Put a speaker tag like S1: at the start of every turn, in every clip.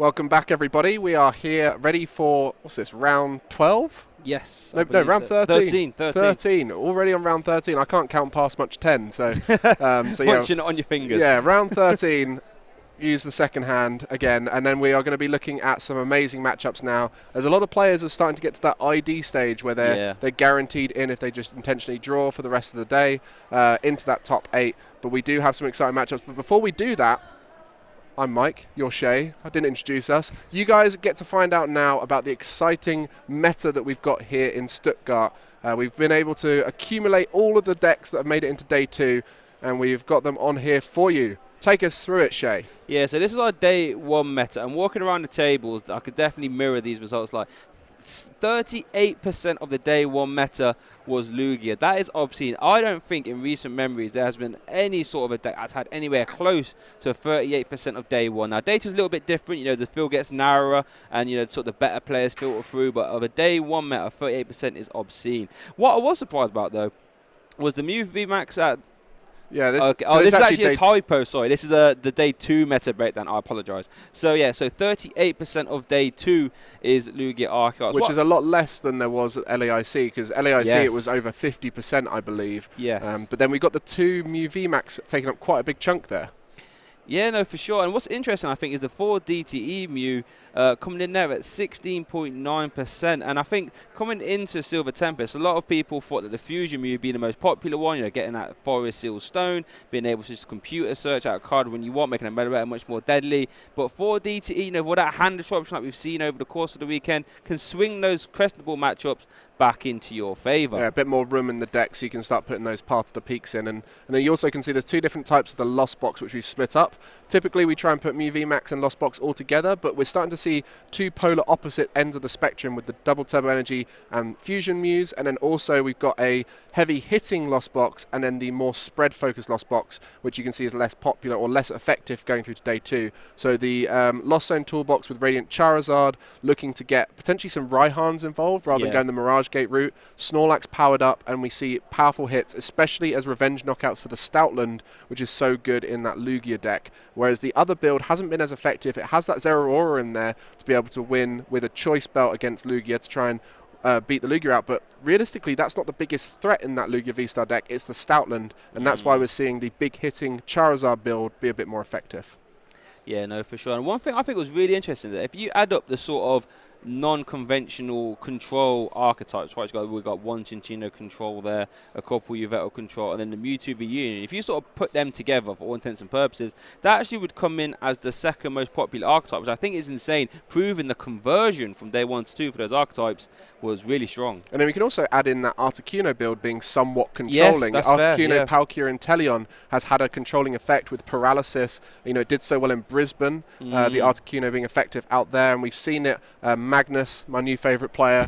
S1: Welcome back, everybody. We are here ready for, what's this, round 12?
S2: Yes.
S1: No, round 13.
S2: 13.
S1: Already on round 13. I can't count past much 10. So,
S2: Punching it on your fingers.
S1: Yeah, round 13. Use the second hand again, and then we are going to be looking at some amazing matchups now. There's a lot of players are starting to get to that ID stage where they're guaranteed in if they just intentionally draw for the rest of the day into that top 8. But we do have some exciting matchups. But before we do that, I'm Mike, you're Shay. I didn't introduce us. You guys get to find out now about the exciting meta that we've got here in Stuttgart. We've been able to accumulate all of the decks that have made it into day 2, and we've got them on here for you. Take us through it, Shay.
S2: Yeah, so this is our day 1 meta. And walking around the tables, I could definitely mirror these results. Like 38% of the day 1 meta was Lugia. That is obscene. I don't think in recent memories there has been any sort of a deck that's had anywhere close to 38% of day 1. Now, day 2 is a little bit different. You know, the field gets narrower and, you know, sort of the better players filter through. But of a day 1 meta, 38% is obscene. What I was surprised about, though, was the Mew VMAX at...
S1: Yeah, this,
S2: okay.
S1: so
S2: This is actually a typo, sorry. This is the day 2 meta breakdown. I apologize. So, yeah, so 38% of day 2 is Lugia Archeops.
S1: Which is a lot less than there was at LAIC, because LAIC it was over 50%, I believe.
S2: Yes.
S1: But then we got the 2 Mew VMAX taking up quite a big chunk there.
S2: Yeah, no, for sure. And what's interesting, I think, is the 4 DTE Mew coming in there at 16.9%. And I think coming into Silver Tempest, a lot of people thought that the Fusion Mew would be the most popular one, you know, getting that Forest Seal Stone, being able to just computer search out a card when you want, making a Melee much more deadly. But 4 DTE, you know, with that hand disruption like we've seen over the course of the weekend, can swing those Crestable matchups back into your favour.
S1: Yeah, a bit more room in the deck so you can start putting those part of the peaks in. And then you also can see there's 2 different types of the Lost Box, which we've split up. Typically, we try and put Mew VMAX and Lost Box all together, but we're starting to see 2 polar opposite ends of the spectrum with the Double Turbo Energy and Fusion Mews. And then also we've got a heavy hitting Lost Box and then the more spread focused Lost Box, which you can see is less popular or less effective going through to day 2. So the Lost Zone Toolbox with Radiant Charizard, looking to get potentially some Raihans involved rather than going the Mirage Gate route. Snorlax powered up, and we see powerful hits, especially as revenge knockouts for the Stoutland, which is so good in that Lugia deck. Whereas the other build hasn't been as effective. It has that Zeraora in there to be able to win with a choice belt against Lugia to try and beat the Lugia out, but realistically that's not the biggest threat in that Lugia V-Star deck. It's the Stoutland, and that's why we're seeing the big hitting Charizard build be a bit more effective.
S2: Yeah, no, for sure. And one thing I think was really interesting, that if you add up the sort of non-conventional control archetypes, right? We've got 1 Cinccino control there, a couple Yveltal control, and then the Mewtwo V Union. If you sort of put them together for all intents and purposes, that actually would come in as the 2nd most popular archetype, which I think is insane, proving the conversion from day 1 to 2 for those archetypes was really strong.
S1: And then we can also add in that Articuno build being somewhat controlling.
S2: Yes, that's
S1: Articuno,
S2: fair, yeah.
S1: Palkia, and Teleon has had a controlling effect with paralysis. You know, it did so well in Brisbane, the Articuno being effective out there, and we've seen it. Magnus, my new favourite player,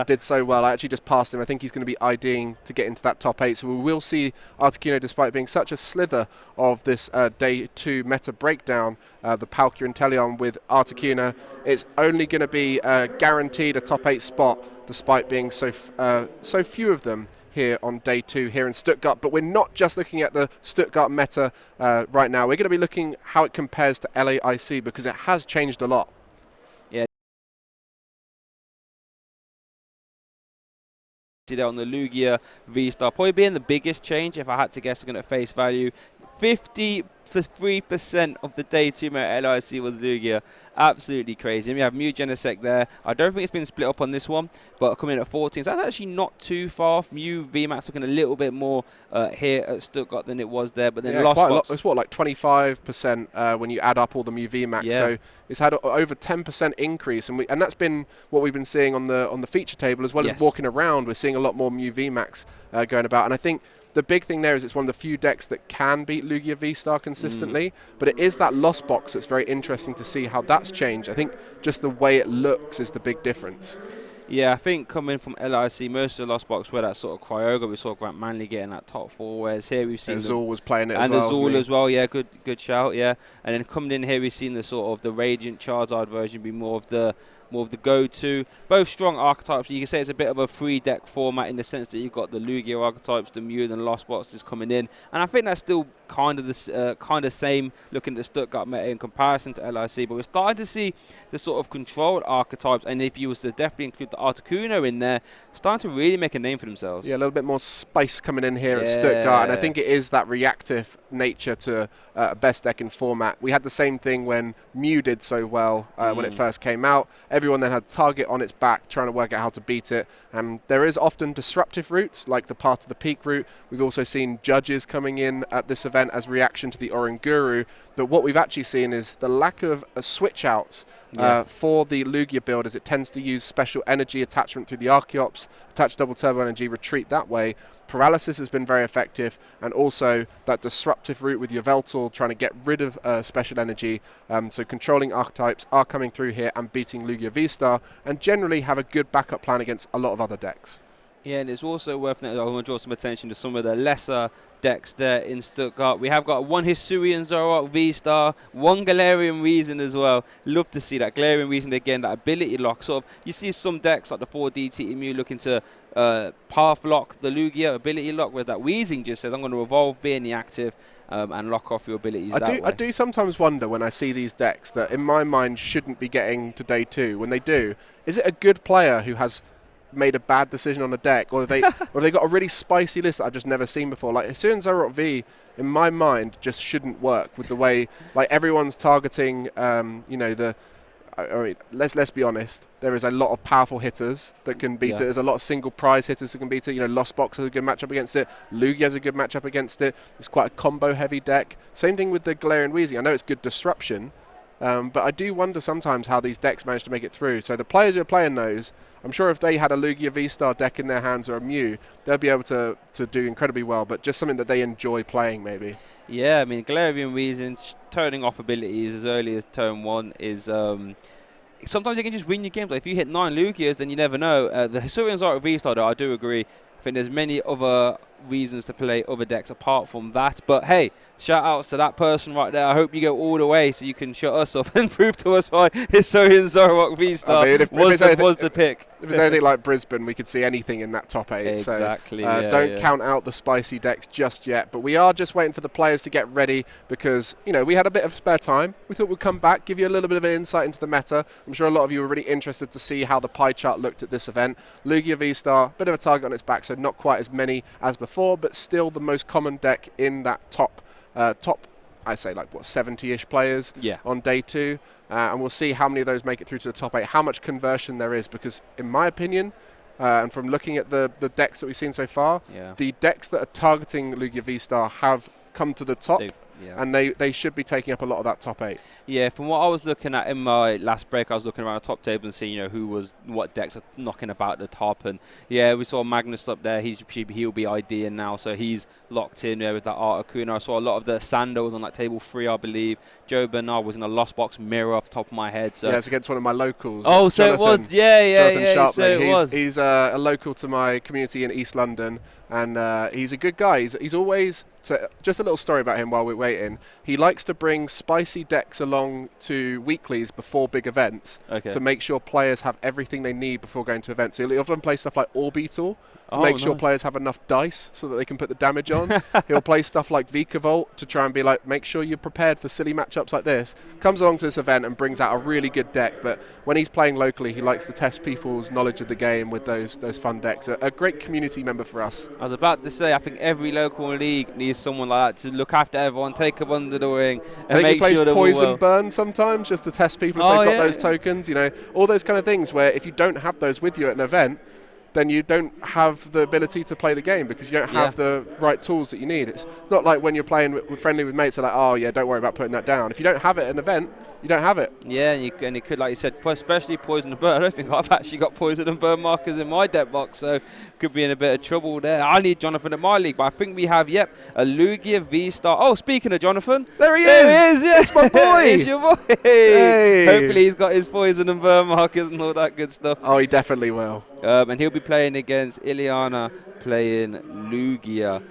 S1: did so well. I actually just passed him. I think he's going to be IDing to get into that top 8. So we will see Articuno, despite being such a slither of this day 2 meta breakdown, the Palkia and Teleon with Articuno. It's only going to be guaranteed a top 8 spot, despite being so few of them here on day 2 here in Stuttgart. But we're not just looking at the Stuttgart meta right now. We're going to be looking how it compares to LAIC, because it has changed a lot.
S2: There on the Lugia V-Star, probably being the biggest change if I had to guess, looking at face value. 53% of the day 2 meta LIC was Lugia. Absolutely crazy. And we have Mew Genesect there. I don't think it's been split up on this one, but coming in at 14. So that's actually not too far off. Mew VMAX looking a little bit more here at Stuttgart than it was there. But then Lost Box.
S1: It's what, like 25% when you add up all the Mew VMAX.
S2: Yeah.
S1: So it's had over 10% increase, and that's been what we've been seeing on the feature table as well as walking around. We're seeing a lot more Mew VMAX going about, and I think the big thing there is it's one of the few decks that can beat Lugia V-Star consistently, but it is that Lost Box that's very interesting to see how that's changed. I think just the way it looks is the big difference.
S2: Yeah, I think coming from LIC, most of the Lost Box were that sort of Cryoga. We saw Grant Manley getting that top 4, whereas here we've seen...
S1: Azul was playing it
S2: as
S1: well.
S2: And Azul as well, yeah, good shout, yeah. And then coming in here, we've seen the sort of the Radiant Charizard version be more of the go-to. Both strong archetypes. You can say it's a bit of a 3-deck format in the sense that you've got the Lugia archetypes, the Mew and the Lost Boxes coming in. And I think that's still kind of same looking at the Stuttgart meta in comparison to LIC, but we're starting to see the sort of controlled archetypes, and if you was to definitely include the Articuno in there, starting to really make a name for themselves.
S1: Yeah, a little bit more spice coming in here at Stuttgart, and I think it is that reactive nature to best deck in format. We had the same thing when Mew did so well when it first came out. Everyone then had Target on its back trying to work out how to beat it, and there is often disruptive routes like the Path to the Peak route. We've also seen judges coming in at this event as reaction to the Oranguru, but what we've actually seen is the lack of switch outs for the Lugia build, as it tends to use special energy attachment through the Archeops, attach double turbo energy, retreat that way. Paralysis has been very effective, and also that disruptive route with your Veltal trying to get rid of special energy. So controlling archetypes are coming through here and beating Lugia V-Star, and generally have a good backup plan against a lot of other decks.
S2: Yeah, and it's also worth noting, I want to draw some attention to some of the lesser decks there in Stuttgart. We have got one Hisuian Zoroark V-Star, one Galarian Reason as well. Love to see that Galarian Reason again, that ability lock. Sort of, you see some decks like the 4DT Mew looking to path lock the Lugia ability lock, where that Weezing just says, I'm going to evolve, be in the active, and lock off your abilities
S1: I do sometimes wonder when I see these decks that in my mind shouldn't be getting to day 2. When they do, is it a good player who has made a bad decision on a deck, or they got a really spicy list that I've just never seen before? Like Hisuian Zoroark V, in my mind, just shouldn't work with the way like everyone's targeting. I mean, let's be honest. There is a lot of powerful hitters that can beat it. There's a lot of single prize hitters that can beat it. You know, Lost Box has a good matchup against it. Lugia has a good matchup against it. It's quite a combo-heavy deck. Same thing with the Galarian Weezing. I know it's good disruption, but I do wonder sometimes how these decks manage to make it through. So the players who are playing those, I'm sure if they had a Lugia V-Star deck in their hands or a Mew, they'll be able to do incredibly well, but just something that they enjoy playing maybe.
S2: Yeah, I mean, Galarian Weezing turning off abilities as early as turn 1 is... sometimes you can just win your games. Like if you hit 9 Lugias, then you never know. The Hisuian Zoroark V-Star, though, I do agree. I think there's many other reasons to play other decks apart from that. But hey, shout outs to that person right there. I hope you go all the way so you can shut us up and prove to us why Hisuian Zoroark V-Star was the pick.
S1: If it's anything like Brisbane, we could see anything in that top 8.
S2: Exactly.
S1: So don't count out the spicy decks just yet. But we are just waiting for the players to get ready because, you know, we had a bit of spare time. We thought we'd come back, give you a little bit of an insight into the meta. I'm sure a lot of you were really interested to see how the pie chart looked at this event. Lugia V-Star, bit of a target on its back, so not quite as many as before, but still the most common deck in that top, I say like, what, 70-ish players on day 2. And we'll see how many of those make it through to the top 8, how much conversion there is, because in my opinion, and from looking at the decks that we've seen so far, the decks that are targeting Lugia V-Star have come to the top, and they should be taking up a lot of that top 8.
S2: Yeah, from what I was looking at in my last break, I was looking around the top table and seeing, you know, what decks are knocking about the top. And yeah, we saw Magnus up there. He'll be IDing now, so he's locked in with that Articuno. I saw a lot of the Sando was on like table 3, I believe. Joe Bernard was in a Lost Box mirror off the top of my head. So
S1: it's against one of my locals.
S2: Oh, so
S1: Jonathan,
S2: it was, Jonathan
S1: so it was. He's a local to my community in East London. And he's a good guy. He's always... So just a little story about him while we're waiting. He likes to bring spicy decks along to weeklies before big events to make sure players have everything they need before going to events. So he'll often play stuff like Orbeetle to make sure players have enough dice so that they can put the damage on. He'll play stuff like Vikavolt to try and be like, make sure you're prepared for silly matchups like this. Comes along to this event and brings out a really good deck. But when he's playing locally, he likes to test people's knowledge of the game with those fun decks. A great community member for us.
S2: I was about to say, I think every local league needs someone like that to look after everyone, take them under the wing, and make sure they're
S1: Poison Burn sometimes just to test people if they've got those tokens. You know, all those kind of things where if you don't have those with you at an event, then you don't have the ability to play the game because you don't have the right tools that you need. It's not like when you're playing friendly with mates, they're like, oh yeah, don't worry about putting that down. If you don't have it at an event, you don't have it.
S2: Yeah, and it could, like you said, especially Poison and Burn. I don't think I've actually got Poison and Burn markers in my deck box, so could be in a bit of trouble there. I need Jonathan in my league, but I think we have, a Lugia V-Star. Oh, speaking of Jonathan.
S1: There he is!
S2: Yeah.
S1: It's my boy!
S2: It's your boy! Hey. Hopefully he's got his Poison and Burn markers and all that good stuff.
S1: Oh, he definitely will.
S2: And he'll be playing against Ileana, playing Lugia.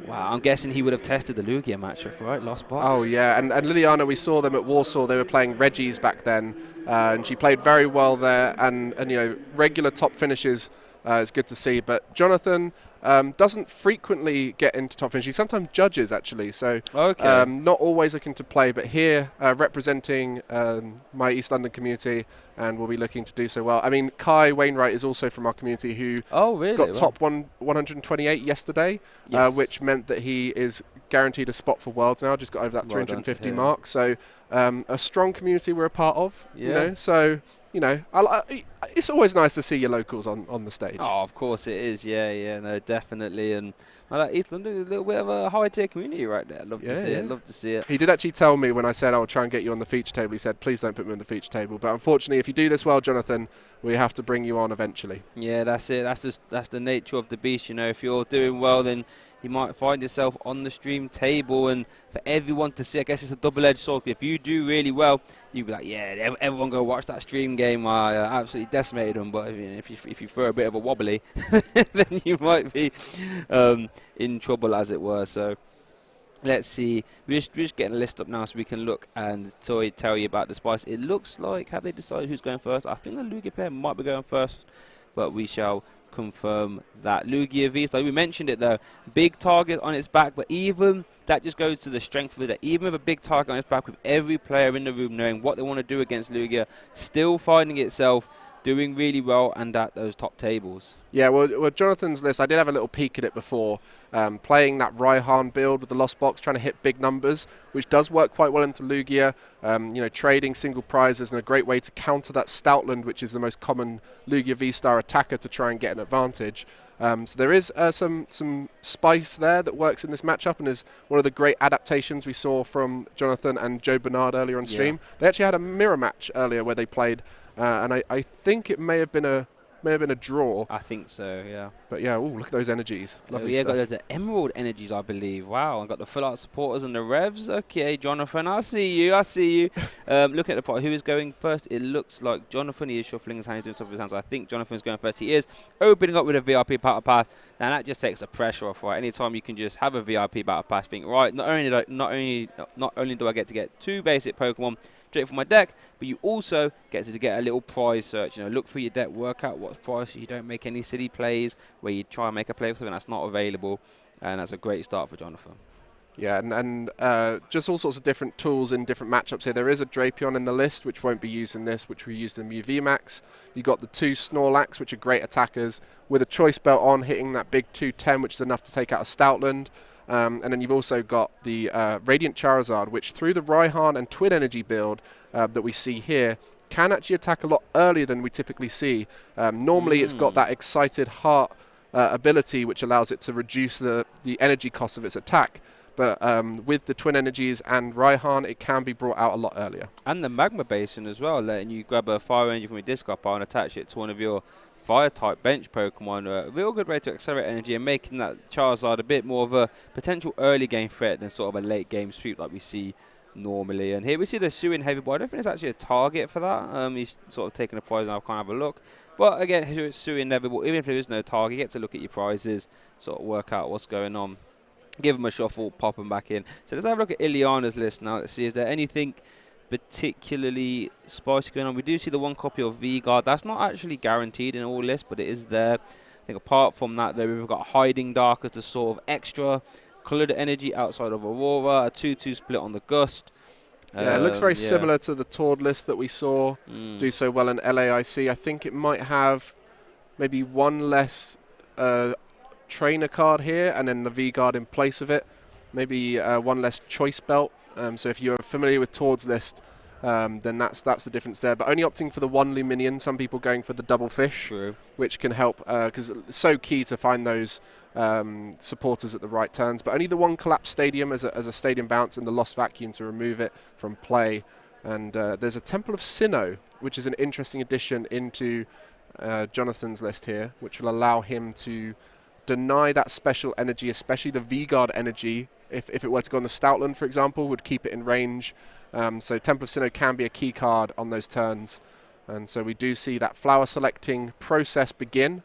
S2: Wow, I'm guessing he would have tested the Lugia matchup, right? Lost Box.
S1: Oh, yeah. And Liliana, we saw them at Warsaw. They were playing Reggie's back then. And she played very well there. And, you know, regular top finishes It's good to see. But Jonathan doesn't frequently get into top finish. He sometimes judges, actually. So
S2: Okay.
S1: not always looking to play, but here representing my East London community, and will be looking to do so well. I mean, Kai Wainwright is also from our community, who
S2: Oh, really?
S1: got
S2: Wow.
S1: top 128 yesterday,
S2: Yes.
S1: which meant that he is guaranteed a spot for Worlds now. Just got over that
S2: Well done to
S1: 350
S2: him.
S1: mark. So a strong community we're a part of. You
S2: Yeah.
S1: know, so it's always nice to see your locals on the stage.
S2: Oh, of course it is. Yeah, no, definitely. And East London is a little bit of a high-tier community right there. Love to see it. Love to see it.
S1: He did actually tell me when I said I'll try and get you on the feature table. He said, please don't put me on the feature table. But unfortunately, if you do this well, Jonathan, we have to bring you on eventually.
S2: Yeah, that's it. That's the nature of the beast. You know, if you're doing well, then you might find yourself on the stream table, and for everyone to see, I guess it's a double-edged sword. If you do really well, you'd be like, yeah, everyone go watch that stream game. I absolutely decimated them. But if you throw a bit of a wobbly, then you might be in trouble, as it were. So let's see. We're just getting a list up now so we can look and tell you about the spice. It looks like, have they decided who's going first? I think the Lugia player might be going first, but we shall confirm that. Lugia V, like we mentioned it though, big target on its back, but even that just goes to the strength of it. Even with a big target on its back, with every player in the room knowing what they want to do against Lugia, still finding itself doing really well and at those top tables. Yeah,
S1: well, Jonathan's list, I did have a little peek at it before, playing that Raihan build with the Lost Box, trying to hit big numbers, which does work quite well into Lugia. Trading single prizes and a great way to counter that Stoutland, which is the most common Lugia V-Star attacker, to try and get an advantage. So there is some spice there that works in this matchup, and is one of the great adaptations we saw from Jonathan and Joe Bernard earlier on stream. Yeah. They actually had a mirror match earlier where they played, and I think it may have been a draw.
S2: I think so, yeah.
S1: But yeah, look at those energies. Lovely stuff.
S2: Got those emerald energies, I believe. Wow, I've got the full art supporters and the revs. Okay, Jonathan, I see you. Looking at the pot, who is going first? It looks like Jonathan. He is shuffling his hands, doing stuff with his hands. So I think Jonathan's going first. He is opening up with a VIP battle pass, and that just takes the pressure off, right? Anytime you can just have a VIP battle pass, think, right, not only do I get to get 2 basic Pokemon straight from my deck, but you also get to get a little prize search. Look through your deck, work out what's priced, so you don't make any silly plays where you try and make a play for something that's not available, and that's a great start for Jonathan. Yeah,
S1: and just all sorts of different tools in different matchups here. There is a Drapion in the list, which won't be used in this, which we used in VMAX. You got the 2 Snorlax, which are great attackers, with a Choice Belt on, hitting that big 210, which is enough to take out a Stoutland. And then you've also got the Radiant Charizard, which through the Raihan and Twin Energy build that we see here, can actually attack a lot earlier than we typically see. Normally it's got that Excited Heart ability, which allows it to reduce the energy cost of its attack. But with the Twin Energies and Raihan, it can be brought out a lot earlier.
S2: And the Magma Basin as well, letting you grab a Fire Ranger from your discard pile and attach it to one of your Fire-type bench Pokemon. A real good way to accelerate energy and making that Charizard a bit more of a potential early game threat than sort of a late game sweep like we see normally. And here we see the Suin Heavy Boy. I don't think there's actually a target for that. He's sort of taking a prize and I can't have a look. But again, Suin Inevitable, even if there is no target, you get to look at your prizes, sort of work out what's going on. Give them a shuffle, pop them back in. So let's have a look at Ileana's list now. Let's see, is there anything particularly spicy going on? We do see the 1 copy of V-Guard. That's not actually guaranteed in all lists, but it is there. I think apart from that, though, we've got Hiding Dark as the sort of extra coloured energy outside of Aurora, a 2-2 split on the Gust.
S1: Yeah, it looks very similar to the Tord list that we saw do so well in LAIC. I think it might have maybe 1 less trainer card here, and then the V-Guard in place of it. Maybe 1 less choice belt. So if you're familiar with Tord's list, then that's the difference there. But only opting for the 1 Luminion, some people going for the double fish, which can help because it's so key to find those supporters at the right turns. But only the 1 Collapsed Stadium as a stadium bounce and the Lost Vacuum to remove it from play. And there's a Temple of Sinnoh, which is an interesting addition into Jonathan's list here, which will allow him to deny that special energy, especially the V-Guard energy. If it were to go on the Stoutland, for example, would keep it in range. So Temple of Sinnoh can be a key card on those turns. And so we do see that flower selecting process begin.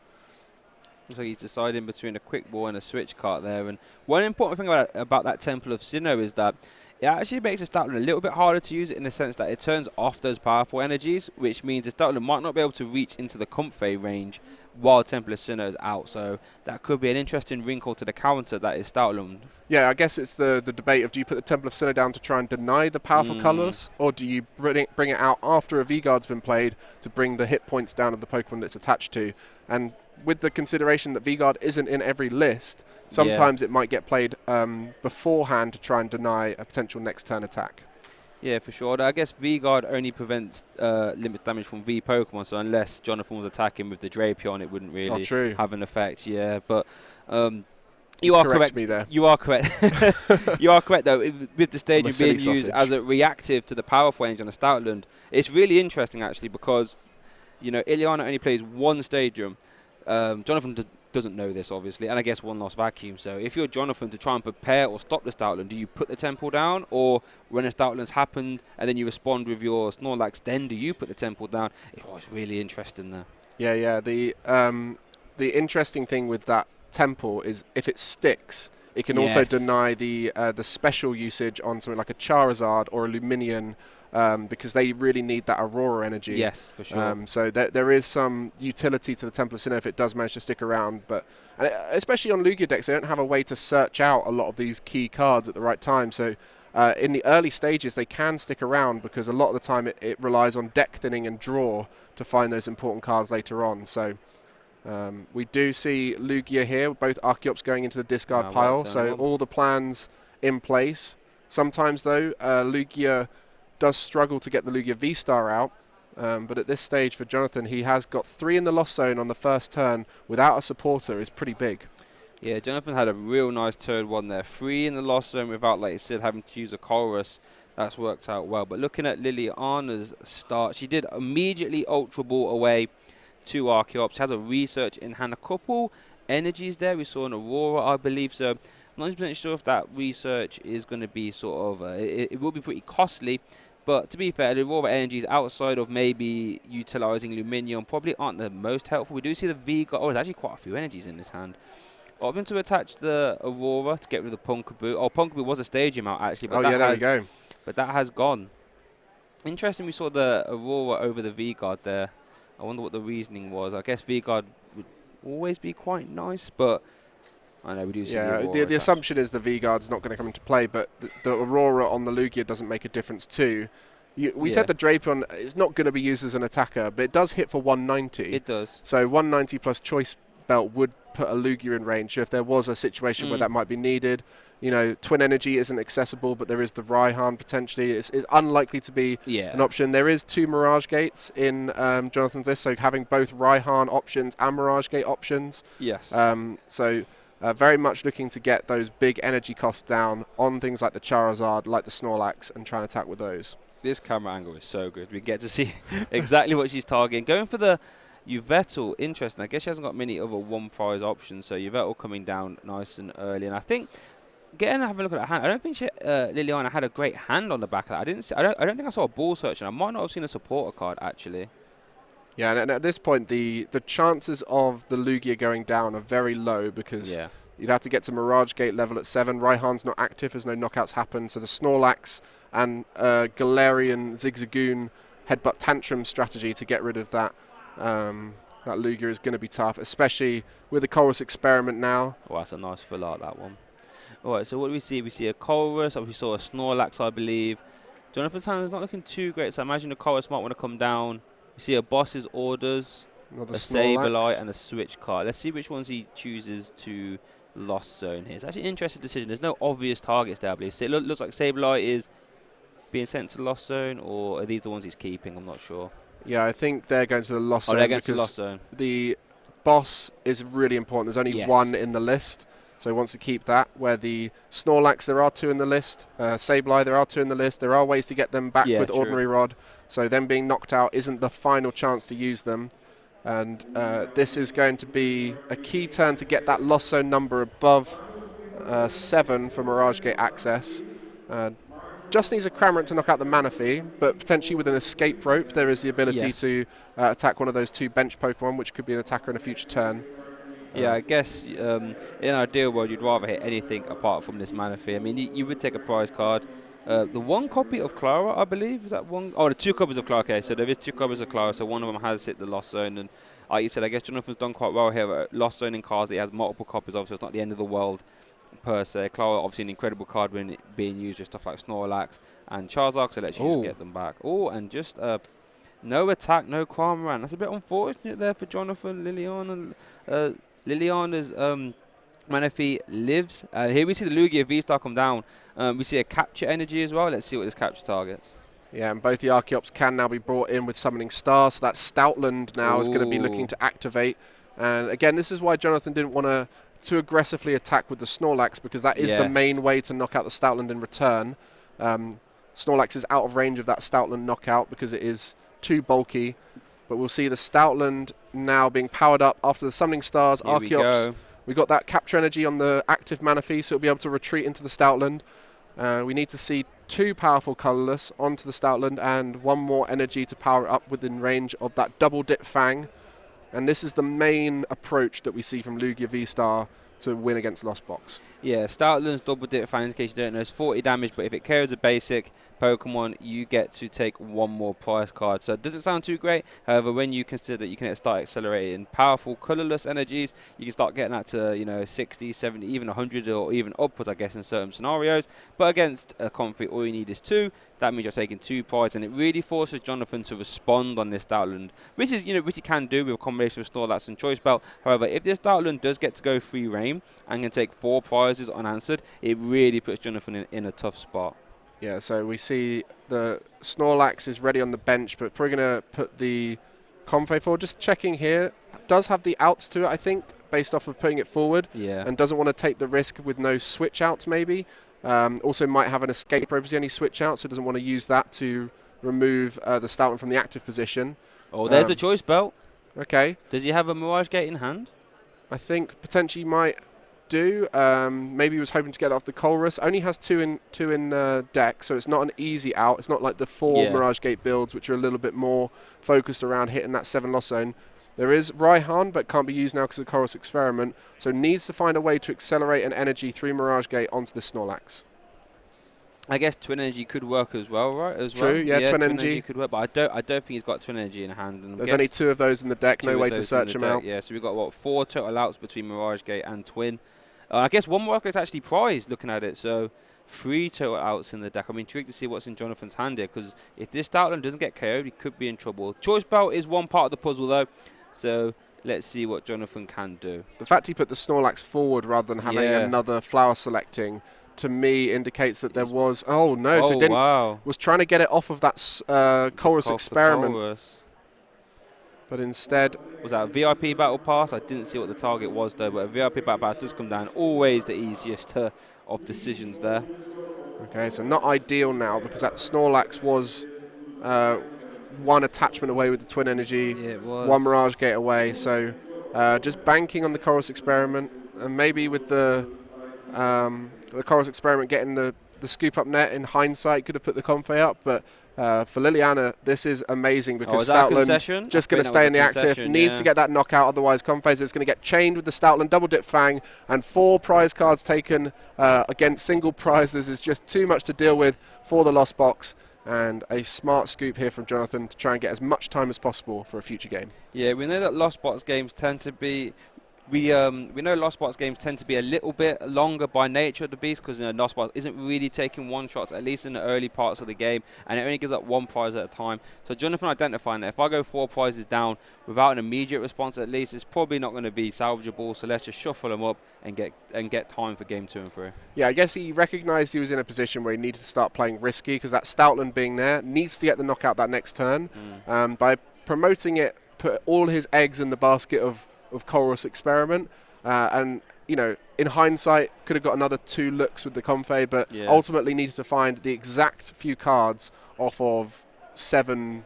S2: Looks like he's deciding between a quick ball and a switch cart there. And one important thing about that Temple of Sinnoh is that It actually makes the Stoutland a little bit harder to use in the sense that it turns off those powerful energies, which means the Stoutland might not be able to reach into the Comfey range while Temple of Sinnoh is out. So that could be an interesting wrinkle to the counter that is Stoutland.
S1: Yeah, I guess it's the debate of, do you put the Temple of Sinnoh down to try and deny the powerful colours, or do you bring it out after a V-Guard's been played to bring the hit points down of the Pokemon it's attached to? And with the consideration that V-Guard isn't in every list, sometimes it might get played beforehand to try and deny a potential next turn attack.
S2: Yeah, for sure. I guess V-Guard only prevents limit damage from V Pokemon, so unless Jonathan was attacking with the Drapion, it wouldn't really have an effect. Yeah, but you are correct.
S1: Me there.
S2: You are correct. You are correct, though. With the stadium being used as a reactive to the powerful energy on the Stoutland, it's really interesting, actually, because, you know, Ileana only plays one stadium. Jonathan doesn't know this, obviously, and I guess one lost vacuum. So if you're Jonathan to try and prepare or stop the Stoutland, do you put the Temple down, or when a Stoutland's happened and then you respond with your Snorlax, then do you put the Temple down? It's really interesting there.
S1: Yeah. The interesting thing with that Temple is if it sticks, it can also deny the special usage on something like a Charizard or a Luminion, because they really need that Aurora energy.
S2: Yes, for sure.
S1: So there is some utility to the Temple of Sinnoh if it does manage to stick around. But especially on Lugia decks, they don't have a way to search out a lot of these key cards at the right time. So in the early stages, they can stick around because a lot of the time it relies on deck thinning and draw to find those important cards later on. So we do see Lugia here, both Archeops going into the discard pile. So all the plans in place. Sometimes, though, Lugia does struggle to get the Lugia V-Star out, but at this stage for Jonathan, he has got 3 in the Lost Zone on the first turn without a supporter is pretty big.
S2: Yeah, Jonathan had a real nice turn 1 there. 3 in the Lost Zone without, like you said, having to use a Chorus. That's worked out well. But looking at Liliana's start, she did immediately Ultra Ball away 2 Archeops. She has a Research in hand. A couple energies there. We saw an Aurora, I believe. So I'm not 100% sure if that Research is going to be sort of... it will be pretty costly. But to be fair, the Aurora energies outside of maybe utilising Luminion probably aren't the most helpful. We do see the V-Guard. Oh, there's actually quite a few energies in this hand. Opting to attach the Aurora to get rid of the Punkaboo. Oh, Punkaboo was a stadium out, actually. But
S1: there we go.
S2: But that has gone. Interesting, we saw the Aurora over the V-Guard there. I wonder what the reasoning was. I guess V-Guard would always be quite nice, but I know we do see
S1: the assumption is the V-Guard's not going to come into play, but the Aurora on the Lugia doesn't make a difference too. We said the Drapion is not going to be used as an attacker, but it does hit for 190.
S2: It does.
S1: So 190 plus Choice Belt would put a Lugia in range. So if there was a situation where that might be needed, you know, Twin Energy isn't accessible, but there is the Raihan potentially. It's unlikely to be an option. There is 2 Mirage Gates in Jonathan's list, so having both Raihan options and Mirage Gate options.
S2: Yes.
S1: Very much looking to get those big energy costs down on things like the Charizard, like the Snorlax, and try and attack with those.
S2: This camera angle is so good. We get to see exactly what she's targeting. Going for the Yveltal, interesting. I guess she hasn't got many other 1 prize options, so Yveltal coming down nice and early. And I think, having a look at her hand, I don't think Liliana had a great hand on the back of that. I don't think I saw a ball search, and I might not have seen a supporter card, actually.
S1: Yeah, and at this point, the chances of the Lugia going down are very low because you'd have to get to Mirage Gate level at 7. Raihan's not active as no knockouts happen, so the Snorlax and Galarian Zigzagoon Headbutt Tantrum strategy to get rid of that Lugia is going to be tough, especially with the Chorus Experiment now.
S2: Oh, that's a nice full art, that one. All right, so what do we see? We see a Chorus, we saw a Snorlax, I believe. Jonathan's hand is not looking too great, so I imagine the Chorus might want to come down. We see a Boss's Orders, a Sableye, and a Switch card. Let's see which ones he chooses to Lost Zone here. It's actually an interesting decision. There's no obvious targets there, I believe. So it looks like Sableye is being sent to Lost Zone, or are these the ones he's keeping? I'm not sure.
S1: Yeah, I think they're going to the Lost Zone.
S2: They're going to the Lost Zone.
S1: The Boss is really important. There's only 1 in the list, so he wants to keep that. Where the Snorlax, there are 2 in the list. Sableye, there are 2 in the list. There are ways to get them back with Ordinary Rod. So them being knocked out isn't the final chance to use them. And this is going to be a key turn to get that Lost Zone number above 7 for Mirage Gate access. Just needs a Cramorant to knock out the Manaphy, but potentially with an Escape Rope, there is the ability to attack one of those 2 bench Pokemon, which could be an attacker in a future turn.
S2: Yeah, I guess in an ideal world, you'd rather hit anything apart from this Manaphy. I mean, you would take a prize card. The one copy of Clara, I believe, is that one? Oh, the 2 copies of Clara. Okay, so there is 2 copies of Clara. So one of them has hit the lost zone, and like you said, I guess Jonathan's done quite well here. Lost zone in cards, he has multiple copies of, so it's not the end of the world per se. Clara, obviously, an incredible card when being used with stuff like Snorlax and Charizard, so it lets you just get them back. Oh, and just no attack, no Cramorant. That's a bit unfortunate there for Jonathan. Liliana's Manaphy lives. Here we see the Lugia V-Star come down. We see a capture energy as well. Let's see what this capture targets.
S1: Yeah, and both the Archeops can now be brought in with Summoning Stars. So that Stoutland now is going to be looking to activate. And again, this is why Jonathan didn't want to too aggressively attack with the Snorlax, because that is the main way to knock out the Stoutland in return. Snorlax is out of range of that Stoutland knockout because it is too bulky. But we'll see the Stoutland now being powered up after the Summoning Stars.
S2: Here
S1: Archeops, we got that capture energy on the active Manaphy, so it'll be able to retreat into the Stoutland. We need to see 2 powerful colourless onto the Stoutland and 1 more energy to power it up within range of that double dip Fang. And this is the main approach that we see from Lugia V-Star to win against Lost Box. Yeah,
S2: Stoutland's double dip Fang, in case you don't know, is 40 damage, but if it carries a basic Pokemon, you get to take 1 more prize card. So it doesn't sound too great. However, when you consider that you can start accelerating powerful colorless energies, you can start getting that to 60, 70, even 100, or even upwards, I guess, in certain scenarios. But against a Comfrey, all you need is 2. That means you're taking 2 prizes, and it really forces Jonathan to respond on this Stoutland, which is which he can do with a combination of Snorlax and Choice Belt. However, if this Stoutland does get to go free reign and can take 4 prizes unanswered, it really puts Jonathan in a tough spot.
S1: Yeah, so we see the Snorlax is ready on the bench, but probably going to put the Comfrey forward. Just checking here, does have the outs to it, I think, based off of putting it forward, and doesn't want to take the risk with no switch outs maybe. Also might have an escape rope as the only switch out, so doesn't want to use that to remove the Stoutland from the active position.
S2: Oh, there's a Choice Belt.
S1: Okay.
S2: Does he have a Mirage Gate in hand?
S1: I think potentially might do. Maybe he was hoping to get off the Colrus. Only has two in deck, so it's not an easy out. It's not like the 4 Mirage Gate builds, which are a little bit more focused around hitting that 7 loss zone. There is Raihan, but can't be used now because of the Colrus experiment, so needs to find a way to accelerate an energy through Mirage Gate onto the Snorlax.
S2: I guess Twin Energy could work as well, right?
S1: True, yeah, Twin Energy
S2: could work, but I don't think he's got Twin Energy in hand. And
S1: there's only 2 of those in the deck, no way to search them out.
S2: Yeah, so we've got, 4 total outs between Mirage Gate and Twin. I guess 1 Mirage Gate's actually prized, looking at it, so 3 total outs in the deck. I'm intrigued to see what's in Jonathan's hand here, because if this Stoutland doesn't get KO'd, he could be in trouble. Choice Belt is one part of the puzzle, though, so let's see what Jonathan can do.
S1: The fact he put the Snorlax forward rather than having another flower selecting, to me, indicates that there was... Oh, no, so didn't... Was trying to get it off of that Colrus experiment. But instead...
S2: Was that a VIP Battle Pass? I didn't see what the target was, though, but a VIP Battle Pass does come down. Always the easiest of decisions there.
S1: Okay, so not ideal now, because that Snorlax was... 1 attachment away with the Twin Energy, 1 Mirage Gate away, so just banking on the Colrus experiment, and maybe with the Colrus experiment getting the scoop up net in hindsight could have put the Comfrey up, but for Liliana this is amazing, because Stoutland just going to stay in the active, needs to get that knockout, otherwise Comfrey is going to get chained with the Stoutland double dip Fang, and 4 prize cards taken against single prizes is just too much to deal with for the Lost Box. And a smart scoop here from Jonathan to try and get as much time as possible for a future game.
S2: Yeah, we know that Lost Box games tend to be... We know Lost Box games tend to be a little bit longer by nature of the beast, because Lost Box isn't really taking one-shots, at least in the early parts of the game, and it only gives up 1 prize at a time. So Jonathan identifying that if I go 4 prizes down without an immediate response, at least it's probably not going to be salvageable, so let's just shuffle them up and get time for game 2 and 3.
S1: Yeah, I guess he recognised he was in a position where he needed to start playing risky, because that Stoutland being there needs to get the knockout that next turn. By promoting it, put all his eggs in the basket of Colrus experiment, and in hindsight could have got another 2 looks with the Comfrey, but ultimately needed to find the exact few cards off of 7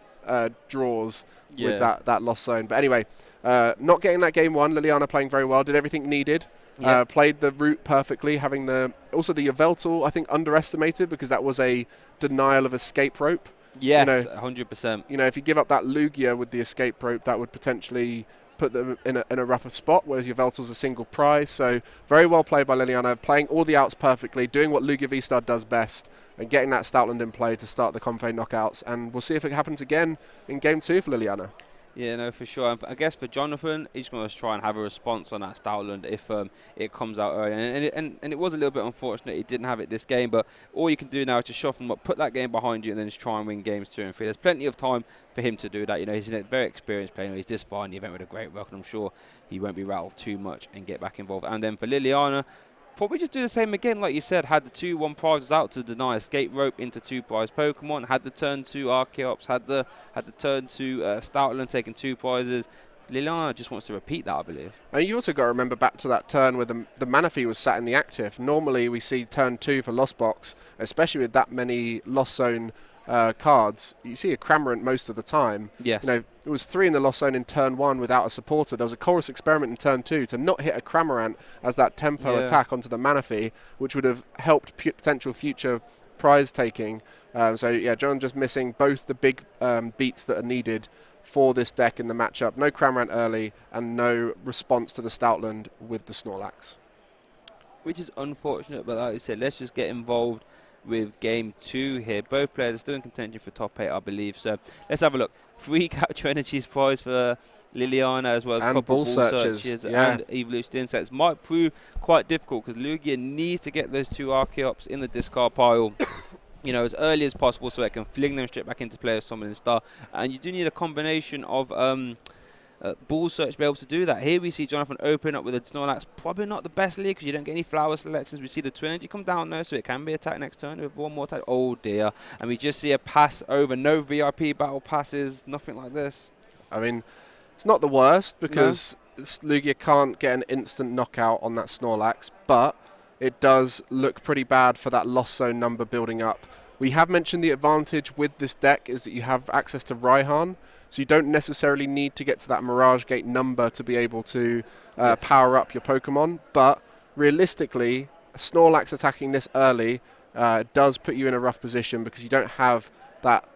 S1: draws with that lost zone. But anyway, not getting that game 1. Liliana playing very well, did everything needed, played the route perfectly, having also the Yveltal I think underestimated, because that was a denial of escape rope.
S2: Yes, 100%.
S1: If you give up that Lugia with the escape rope, that would potentially put them in a rougher spot, whereas your Veltal's a single prize. So very well played by Liliana, playing all the outs perfectly, doing what Lugia V-Star does best, and getting that Stoutland in play to start the Confe knockouts. And we'll see if it happens again in Game 2 for Liliana.
S2: Yeah, no, for sure. And I guess for Jonathan, he's going to try and have a response on that Stoutland if it comes out early. And it was a little bit unfortunate he didn't have it this game, but all you can do now is just shuffle him up, put that game behind you, and then just try and win games 2 and 3. There's plenty of time for him to do that. You know, he's a very experienced player. He's this far in the event with a great record. I'm sure he won't be rattled too much and get back involved. And then for Liliana, probably just do the same again, like you said. Had the 2-1 prizes out to deny escape rope into 2 prize Pokemon. Had the turn 2 Archeops. Had the turn 2 Stoutland taking 2 prizes. Liliana just wants to repeat that, I believe.
S1: And you also got to remember back to that turn where the Manaphy was sat in the active. Normally we see turn 2 for Lost Box, especially with that many Lost Zone cards. You see a Cramorant most of the time.
S2: Yes.
S1: You know, it was 3 in the Lost Zone in turn 1 without a supporter. There was a Chorus Experiment in turn 2 to not hit a Cramorant as that tempo attack onto the Manaphy, which would have helped potential future prize taking. So yeah, John just missing both the big beats that are needed for this deck in the matchup. No Cramorant early and no response to the Stoutland with the Snorlax.
S2: Which is unfortunate, but like I said, let's just get involved with Game 2 here. Both players are still in contention for top 8, I believe. So let's have a look. 3 Capture Energies prize for Liliana, as well as a couple
S1: Ball Searches
S2: and Evolution Insects. Might prove quite difficult because Lugia needs to get those 2 Archeops in the discard pile you know, as early as possible so it can fling them straight back into play as Summoning Star. And you do need a combination of Ball Search to be able to do that. Here we see Jonathan open up with a Snorlax. Probably not the best lead because you don't get any flower selections. We see the Twin Energy come down there, so it can be attacked next turn with 1 more attack. Oh dear. And we just see a pass over. No VIP battle passes, nothing like this.
S1: I mean, it's not the worst because Lugia can't get an instant knockout on that Snorlax, but it does look pretty bad for that Lost Zone number building up. We have mentioned the advantage with this deck is that you have access to Raihan, so you don't necessarily need to get to that Mirage Gate number to be able to power up your Pokemon, but realistically, Snorlax attacking this early does put you in a rough position because you don't have that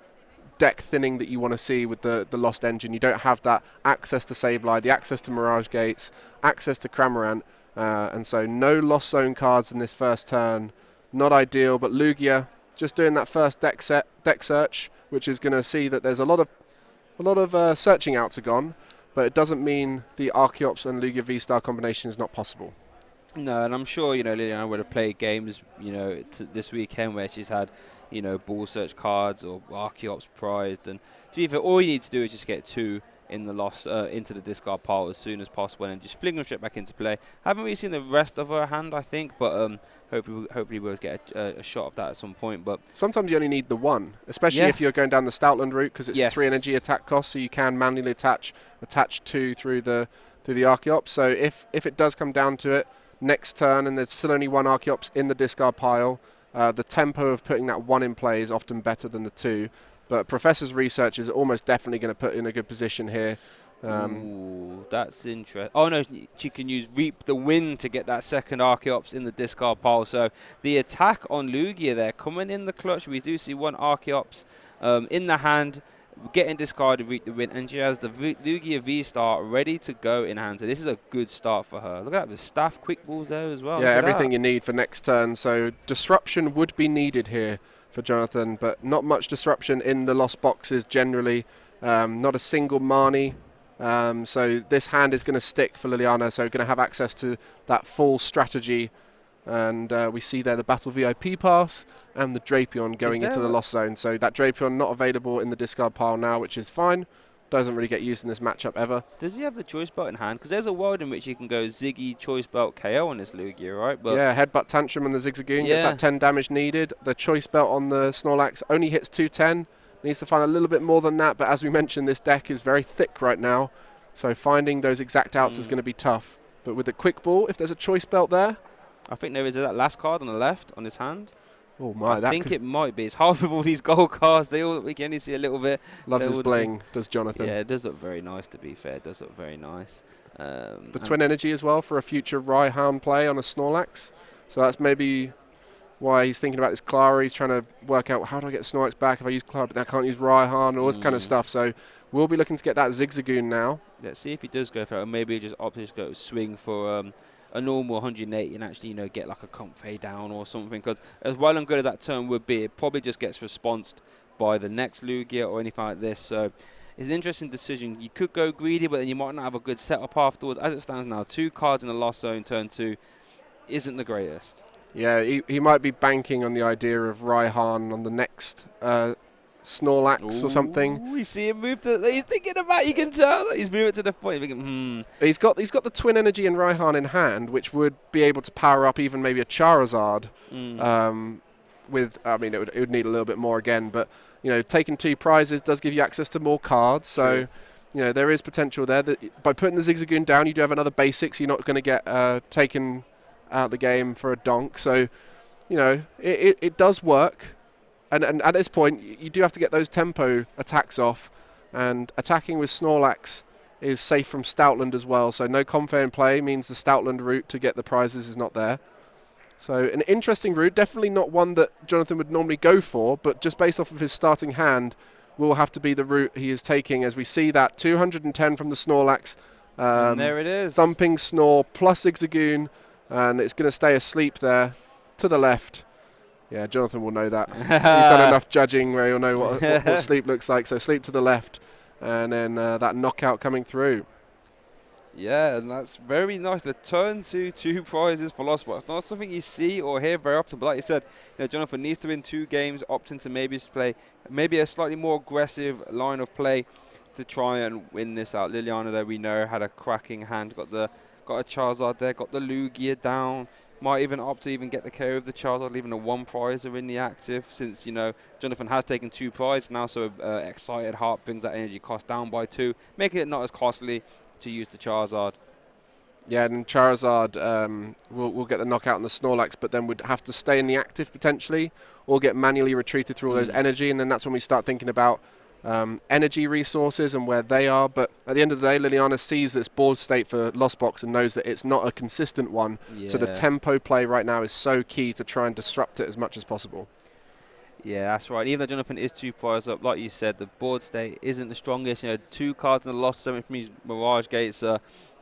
S1: deck thinning that you want to see with the Lost Engine. You don't have that access to Sableye, the access to Mirage Gates, access to Cramorant, and so no Lost Zone cards in this first turn. Not ideal, but Lugia just doing that first deck search, which is going to see that there's a lot of searching outs are gone, but it doesn't mean the Archeops and Lugia V-Star combination is not possible.
S2: No, and I'm sure, you know, Liliana would have played games, you know, this weekend where she's had, you know, Ball Search cards or Archeops prized, and to be fair, all you need to do is just get 2 in the loss into the discard pile as soon as possible and just fling them straight back into play. Haven't really seen the rest of her hand, I think, but hopefully we'll get a shot of that at some point. But
S1: sometimes you only need the 1, especially if you're going down the Stoutland route because it's a 3 energy attack cost, so you can manually attach 2 through the Archeops. So if it does come down to it next turn and there's still only 1 Archeops in the discard pile, the tempo of putting that 1 in play is often better than the 2. But Professor's research is almost definitely going to put in a good position here.
S2: Ooh, that's interesting. Oh no, she can use Reap the Wind to get that second Archeops in the discard pile. So the attack on Lugia there, coming in the clutch. We do see 1 Archeops in the hand, getting discarded, Reap the Wind, and she has the Lugia V-Star ready to go in hand. So this is a good start for her. Look at that, the staff quick balls there as well.
S1: Yeah, everything you need for next turn. So disruption would be needed here for Jonathan, but not much disruption in the lost boxes generally. Not a single Marnie. So this hand is going to stick for Liliana, so going to have access to that full strategy. And we see there the Battle VIP pass and the Drapion going into the Lost Zone. So that Drapion not available in the discard pile now, which is fine. Doesn't really get used in this matchup ever.
S2: Does he have the Choice Belt in hand? Because there's a world in which you can go Ziggy, Choice Belt, KO on this Lugia, right? But
S1: yeah, Headbutt Tantrum and the Zigzagoon gets that 10 damage needed. The Choice Belt on the Snorlax only hits 210. Needs to find a little bit more than that, but as we mentioned, this deck is very thick right now. So finding those exact outs is going to be tough. But with the Quick Ball, if there's a Choice Belt there...
S2: I think there is that last card on the left on his hand.
S1: Oh my,
S2: I think it might be. It's hard with all these gold cards. We can only see a little bit.
S1: Loves his bling, does Jonathan.
S2: Yeah, it does look very nice, to be fair. It does look very nice.
S1: The Twin Energy as well for a future Raihan play on a Snorlax. So that's maybe why he's thinking about his Clara. He's trying to work out, how do I get Snorlax back if I use Clara, but I can't use Raihan, all this kind of stuff. So we'll be looking to get that Zigzagoon now.
S2: Let's see if he does go for it, or maybe he just opts to go swing for a normal 180 and actually, get like a Comfey down or something. Because as well and good as that turn would be, it probably just gets responsed by the next Lugia or anything like this. So it's an interesting decision. You could go greedy, but then you might not have a good setup afterwards. As it stands now, 2 cards in the Lost Zone turn 2 isn't the greatest.
S1: Yeah, he might be banking on the idea of Raihan on the next Snorlax or something.
S2: We see him move to. He's thinking about. You can tell that he's moving to the point.
S1: He's got the Twin Energy and Raihan in hand, which would be able to power up even maybe a Charizard. It would need a little bit more again, but taking 2 prizes does give you access to more cards. So, there is potential there. That by putting the Zigzagoon down, you do have another basic, so you're not going to get taken out of the game for a donk. So, it does work. And at this point, you do have to get those tempo attacks off. And attacking with Snorlax is safe from Stoutland as well. So no Comfey in play means the Stoutland route to get the prizes is not there. So an interesting route. Definitely not one that Jonathan would normally go for. But just based off of his starting hand, will have to be the route he is taking. As we see that 210 from the Snorlax.
S2: And there it is.
S1: Thumping Snore plus Zigzagoon. And it's going to stay asleep there to the left. Yeah, Jonathan will know that. He's done enough judging where he'll know what sleep looks like. So sleep to the left, and then that knockout coming through.
S2: Yeah, and that's very nice. The turn 2 prizes for Lost Box. Not something you see or hear very often, but like you said, Jonathan needs to win 2 games, opting to maybe play maybe a slightly more aggressive line of play to try and win this out. Liliana, though, we know, had a cracking hand. Got a Charizard there, got the Lugia down. Might even opt to even get the KO of the Charizard, leaving a 1 prizer in the active, since, Jonathan has taken 2 prizes now, so Excited Heart brings that energy cost down by 2, making it not as costly to use the Charizard.
S1: Yeah, and Charizard will get the knockout on the Snorlax, but then would have to stay in the active potentially, or get manually retreated through all those energy, and then that's when we start thinking about energy resources and where they are. But at the end of the day, Liliana sees this board state for Lost Box and knows that it's not a consistent one. Yeah. So the tempo play right now is so key to try and disrupt it as much as possible.
S2: Yeah, that's right. Even though Jonathan is 2 prizes up, like you said, the board state isn't the strongest. 2 cards in the Lost Zone, which means Mirage Gates are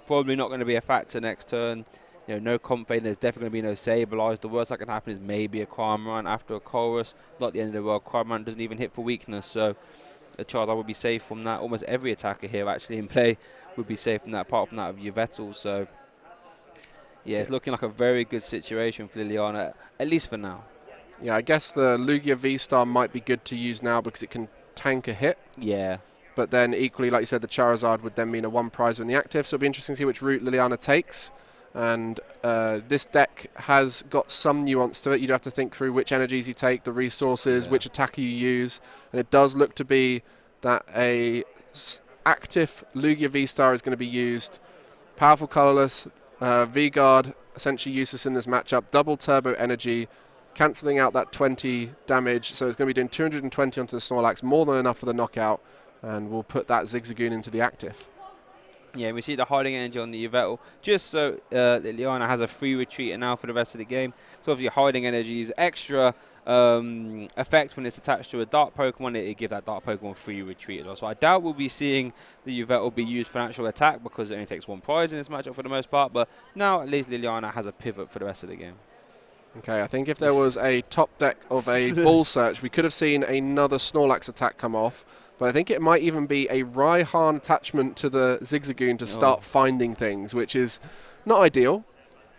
S2: probably not going to be a factor next turn. No Comfey, there's definitely going to be no Sableye. The worst that can happen is maybe a Cramorant after a Chorus. Not the end of the world. Cramorant doesn't even hit for weakness, so a Charizard would be safe from that. Almost every attacker here actually in play would be safe from that, apart from that of Yveltal. So, yeah, it's looking like a very good situation for Liliana, at least for now.
S1: Yeah, I guess the Lugia V-Star might be good to use now because it can tank a hit.
S2: Yeah.
S1: But then equally, like you said, the Charizard would then mean a 1 prize in the active. So it'll be interesting to see which route Liliana takes. And this deck has got some nuance to it. You'd have to think through which energies you take, the resources, which attacker you use. And it does look to be that a active Lugia V-Star is going to be used. Powerful colorless, V-Guard, essentially useless in this matchup. Double turbo energy, cancelling out that 20 damage. So it's going to be doing 220 onto the Snorlax, more than enough for the knockout. And we'll put that Zigzagoon into the active.
S2: Yeah, we see the hiding energy on the Yveltal, just so Liliana has a free retreat now for the rest of the game. So obviously hiding energy is extra effect when it's attached to a dark Pokemon. It gives that dark Pokemon free retreat as well. So I doubt we'll be seeing the Yveltal be used for an actual attack because it only takes 1 prize in this matchup for the most part. But now at least Liliana has a pivot for the rest of the game.
S1: Okay, I think if there was a top deck of a Ball Search, we could have seen another Snorlax attack come off. But I think it might even be a Raihan attachment to the Zigzagoon to start finding things, which is not ideal.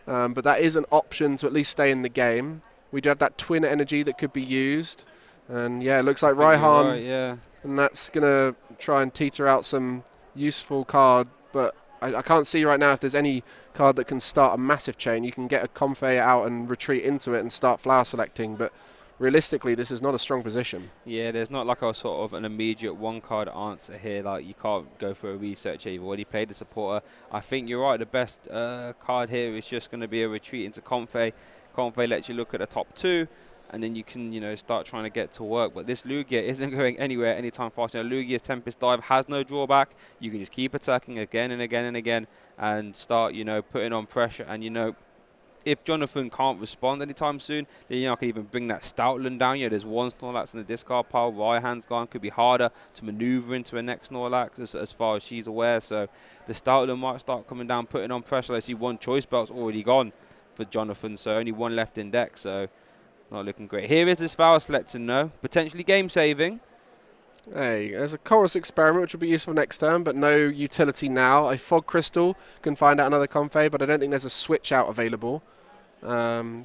S1: But that is an option to at least stay in the game. We do have that twin energy that could be used. And yeah, it looks like Raihan.
S2: Right, yeah.
S1: And that's going to try and teeter out some useful card. But I can't see right now if there's any card that can start a massive chain. You can get a Comfey out and retreat into it and start flower selecting. But realistically, this is not a strong position.
S2: Yeah, there's not like a sort of an immediate 1-card answer here. Like, you can't go for a research here. You've already played the supporter. I think you're right. The best card here is just going to be a retreat into Comfey. Comfey lets you look at the top 2, and then you can, start trying to get to work. But this Lugia isn't going anywhere anytime fast. Lugia's Tempest Dive has no drawback. You can just keep attacking again and again and again and start, putting on pressure. And, if Jonathan can't respond anytime soon, then I can even bring that Stoutland down. There's one Snorlax in the discard pile. Raihan's gone. Could be harder to maneuver into a next Snorlax as far as she's aware. So the Stoutland might start coming down, putting on pressure. I see one Choice Belt's already gone for Jonathan, so only one left in deck. So not looking great. Here is this Flower Selector, no. Potentially game saving.
S1: Hey, there's a Chorus Experiment, which will be useful next turn, but no utility now. A Fog Crystal can find out another Comfey, but I don't think there's a switch out available. Getting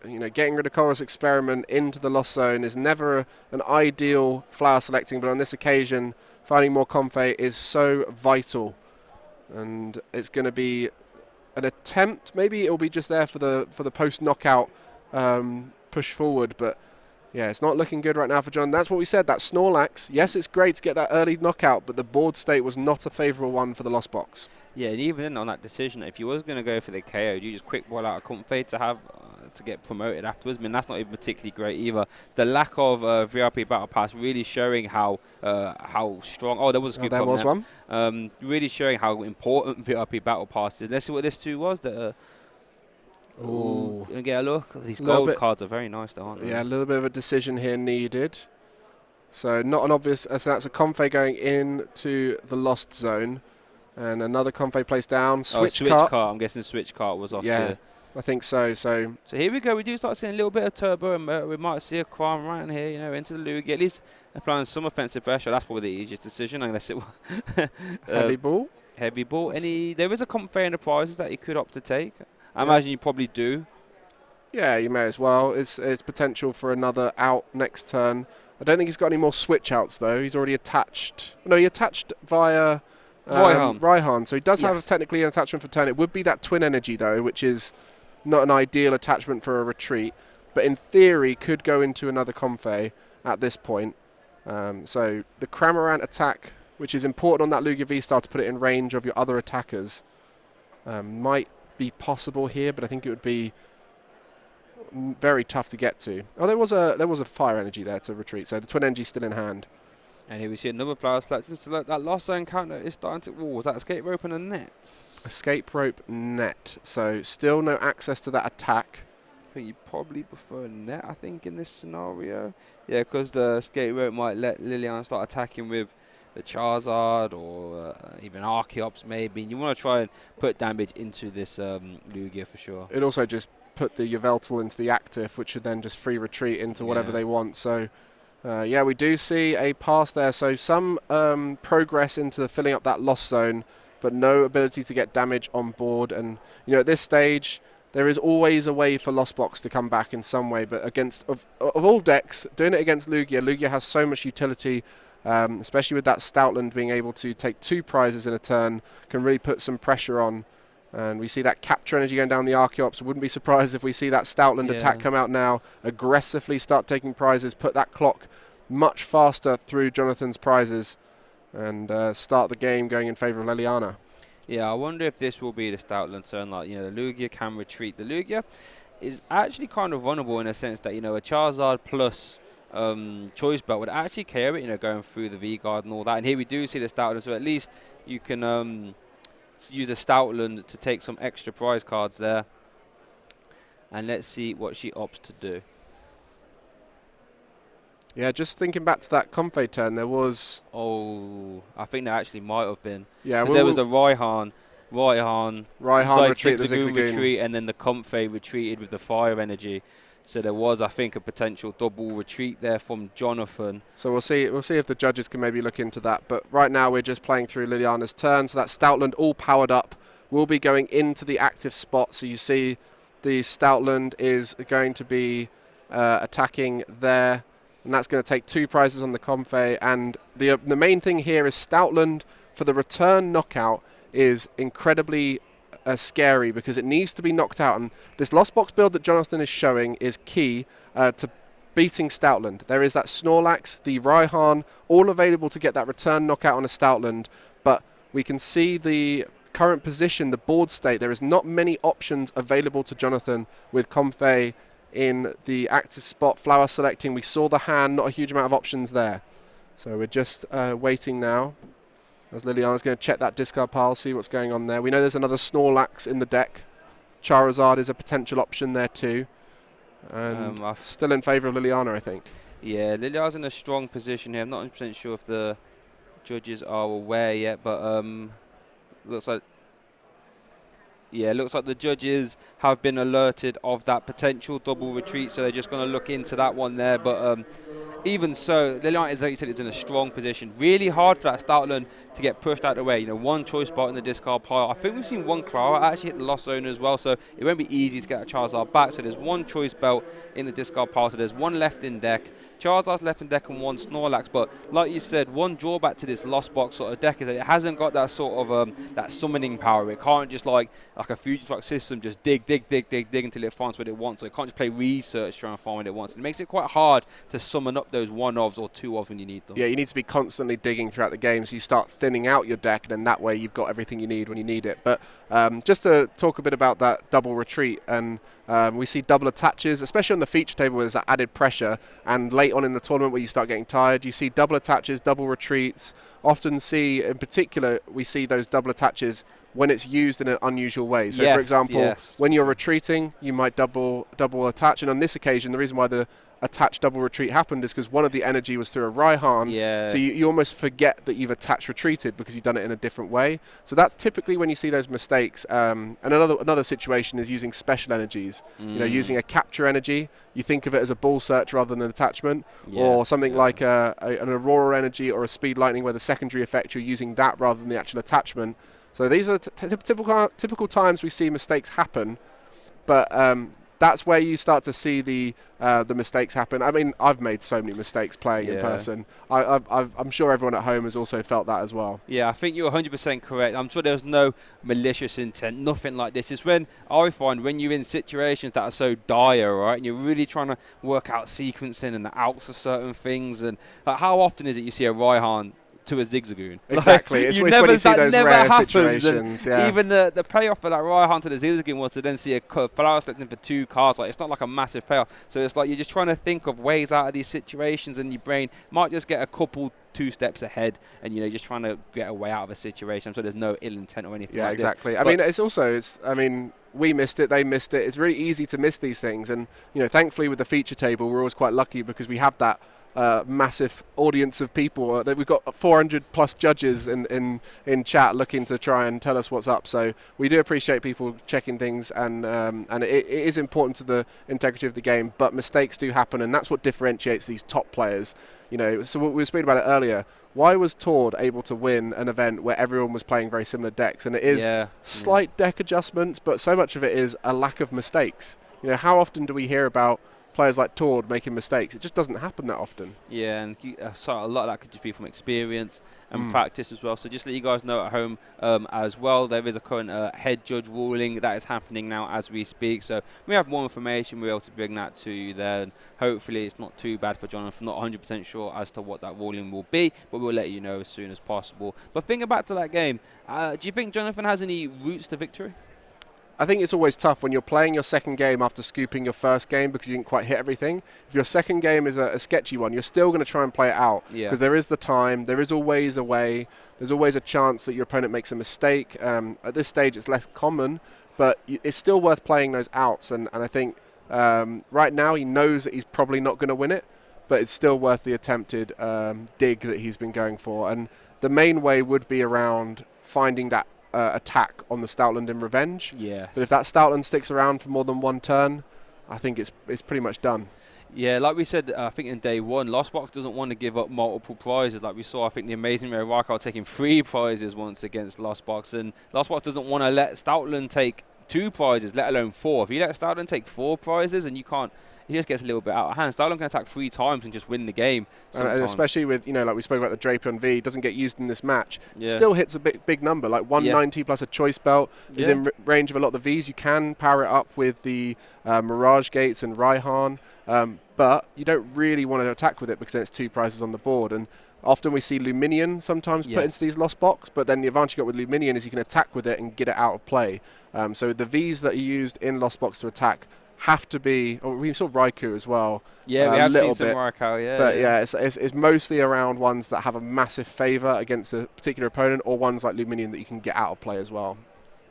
S1: rid of Chorus Experiment into the Lost Zone is never an ideal flower selecting, but on this occasion, finding more Comfey is so vital. And it's going to be an attempt. Maybe it'll be just there for the post-knockout push forward, but yeah, it's not looking good right now for John. That's what we said, that Snorlax, yes, it's great to get that early knockout, but the board state was not a favourable one for the Lost Box.
S2: Yeah, and even then on that decision, if you was going to go for the KO, you just quick ball out a Comfey to have to get promoted afterwards. I mean, that's not even particularly great either. The lack of VIP Battle Pass really showing how strong. Oh, there was a good
S1: there was one.
S2: Really showing how important VIP Battle Pass is. Let's see what this 2 was. Ooh, gonna get a look. These gold cards are very nice, though, aren't they?
S1: Yeah, a little bit of a decision here needed. So not an obvious. So that's a Comfey going into the Lost Zone, and another Comfey placed down. Switch cart.
S2: I'm guessing switch cart was off.
S1: Yeah, I think so. So
S2: here we go. We do start seeing a little bit of turbo, and we might see a Quam right in here. Into the Lugia, at least applying some offensive pressure. That's probably the easiest decision, unless it was
S1: heavy ball.
S2: Heavy ball. There is a Comfey in the prizes that you could opt to take. I imagine you probably do.
S1: Yeah, you may as well. It's potential for another out next turn. I don't think he's got any more switch outs, though. He's already attached. No, he attached via Raihan. So he does have technically an attachment for turn. It would be that Twin Energy, though, which is not an ideal attachment for a retreat. But in theory, could go into another Comfey at this point. So the Cramorant attack, which is important on that Lugia V-Star to put it in range of your other attackers, might be possible here, but I think it would be very tough to get to. Oh, there was a Fire Energy there to retreat, so the Twin Energy still in hand.
S2: And here we see another Flower Selector. So that Lost Zone counter is starting to. Was that Escape Rope and a net?
S1: Escape Rope net. So still no access to that attack.
S2: I think you probably prefer net, I think, in this scenario. Yeah, because the Escape Rope might let Liliana start attacking with the Charizard or even Archeops maybe. You want to try and put damage into this Lugia for sure.
S1: It also just put the Yveltal into the active, which would then just free retreat into whatever they want. So yeah, we do see a pass there. So some progress into filling up that Lost Zone, but no ability to get damage on board. And at this stage, there is always a way for Lost Box to come back in some way. But against of all decks, doing it against Lugia has so much utility. Especially with that Stoutland being able to take 2 prizes in a turn, can really put some pressure on. And we see that Capture Energy going down the Archeops. Wouldn't be surprised if we see that Stoutland attack come out now, aggressively start taking prizes, put that clock much faster through Jonathan's prizes, and start the game going in favour of Liliana.
S2: Yeah, I wonder if this will be the Stoutland turn. Like, the Lugia can retreat. The Lugia is actually kind of runnable in a sense that, a Charizard plus Choice Belt would actually KO it, going through the V-Guard and all that. And here we do see the Stoutland, so at least you can use a Stoutland to take some extra prize cards there. And let's see what she opts to do.
S1: Yeah, just thinking back to that Comfey turn, there was...
S2: Oh, I think there actually might have been.
S1: Yeah,
S2: there was a Raihan
S1: retreat, the
S2: Zigzagoon retreat, and then the Comfey retreated with the Fire Energy. So there was, I think, a potential double retreat there from Jonathan.
S1: So we'll see if the judges can maybe look into that. But right now we're just playing through Liliana's turn. So that Stoutland all powered up will be going into the active spot. So you see the Stoutland is going to be attacking there. And that's going to take 2 prizes on the Comfey. And the main thing here is Stoutland for the return knockout is incredibly scary because it needs to be knocked out, and this Lost Box build that Jonathan is showing is key to beating Stoutland. There is that Snorlax, the Raihan, all available to get that return knockout on a Stoutland, but we can see the current position, the board state. There is not many options available to Jonathan with Comfey in the active spot, flower selecting. We saw the hand, not a huge amount of options there. So we're just waiting now, as Liliana's going to check that discard pile, see what's going on there. We know there's another Snorlax in the deck. Charizard is a potential option there too. And still in favour of Liliana, I think.
S2: Yeah, Liliana's in a strong position here. I'm not 100% sure if the judges are aware yet, but looks like the judges have been alerted of that potential double retreat, so they're just going to look into that one there. But even so, Liliana, like you said, is in a strong position. Really hard for that Stoutland to get pushed out of the way. One choice spot in the discard pile. I think we've seen one Clara actually hit the lost zone as well, so it won't be easy to get a Charizard back. So there's one choice belt in the discard pile, so there's one left in deck. Charizard's left in deck and one Snorlax, but like you said, one drawback to this Lost Box sort of deck is that it hasn't got that sort of that summoning power. It can't just like a Future Truck system just dig until it finds what it wants. So it can't just play research trying to find what it wants. It makes it quite hard to summon up those one-ofs or two-ofs when you need them.
S1: Yeah, you need to be constantly digging throughout the game, so you start thinning out your deck, and then that way you've got everything you need when you need it. But just to talk a bit about that double retreat, and we see double attaches, especially on the feature table where there's that added pressure, and late on in the tournament where you start getting tired, you see double attaches, double retreats. Often see, in particular, we see those double attaches when it's used in an unusual way. So, for example, when you're retreating, you might double attach, and on this occasion, the reason why the attached double retreat happened is because one of the energy was through a Raihan, so you almost forget that you've attached retreated because you've done it in a different way. So that's typically when you see those mistakes. And another situation is using special energies. Using a capture energy, you think of it as a ball search rather than an attachment, or something like an Aurora energy or a Speed Lightning where the secondary effect, you're using that rather than the actual attachment. So these are typical times we see mistakes happen, but that's where you start to see the mistakes happen. I mean, I've made so many mistakes playing in person. I'm sure everyone at home has also felt that as well.
S2: Yeah, I think you're 100% correct. I'm sure there was no malicious intent, nothing like this. It's when I find when you're in situations that are so dire, right, and you're really trying to work out sequencing and the outs of certain things, and like, how often is it you see a Raihan to a Zigzagoon?
S1: Exactly. It's when you see those rare situations. Yeah.
S2: Even the payoff for that Raihan to the Zigzagoon was to then see a flower selecting for 2 cards. Like, it's not like a massive payoff. So it's like you're just trying to think of ways out of these situations, and your brain might just get a couple 2 steps ahead, and you're just trying to get a way out of a situation. So there's no ill intent or anything.
S1: Yeah,
S2: like
S1: exactly.
S2: This.
S1: I mean, we missed it, they missed it. It's really easy to miss these things, and thankfully with the feature table, we're always quite lucky because we have that massive audience of people. That we've got 400 plus judges in chat looking to try and tell us what's up. So we do appreciate people checking things, and it is important to the integrity of the game. But mistakes do happen, and that's what differentiates these top players. So we were speaking about it earlier. Why was Tord able to win an event where everyone was playing very similar decks? And it is slight deck adjustments, but so much of it is a lack of mistakes. How often do we hear about players like Tord making mistakes? It just doesn't happen that often.
S2: Yeah, and a lot of that could just be from experience and practice as well. So just let you guys know at home as well, there is a current head judge ruling that is happening now as we speak. So we have more information, we're able to bring that to you there, and hopefully it's not too bad for Jonathan. I'm not 100% sure as to what that ruling will be, but we'll let you know as soon as possible. But thinking back to that game, do you think Jonathan has any routes to victory?
S1: I think it's always tough when you're playing your second game after scooping your first game because you didn't quite hit everything. If your second game is a sketchy one, you're still going to try and play it out because there is the time, there is always a way, there's always a chance that your opponent makes a mistake. At this stage, it's less common, but it's still worth playing those outs. And I think right now he knows that he's probably not going to win it, but it's still worth the attempted dig that he's been going for. And the main way would be around finding that attack on the Stoutland in revenge.
S2: Yeah.
S1: But if that Stoutland sticks around for more than one turn, I think it's pretty much done.
S2: Yeah, like we said, I think in day one, Lost Box doesn't want to give up multiple prizes. Like we saw, I think the amazing Rare Raikkow taking 3 prizes once against Lost Box, and Lost Box doesn't want to let Stoutland take 2 prizes, let alone 4. If you let Stoutland take 4 prizes, and you can't, he just gets a little bit out of hand. Stoutland can attack 3 times and just win the game.
S1: And especially with, like we spoke about the Drapion V, doesn't get used in this match. It still hits a big number, like 190 plus a choice belt is in range of a lot of the Vs. You can power it up with the Mirage Gates and Raihan, but you don't really want to attack with it because then it's 2 prizes on the board. And often we see Luminion sometimes put into these Lost Box, but then the advantage you got with Luminion is you can attack with it and get it out of play. So the Vs that are used in Lost Box to attack have to be, or we saw Raikou as well.
S2: Yeah, we have seen some Raikou,
S1: But it's mostly around ones that have a massive favour against a particular opponent, or ones like Luminion that you can get out of play as well.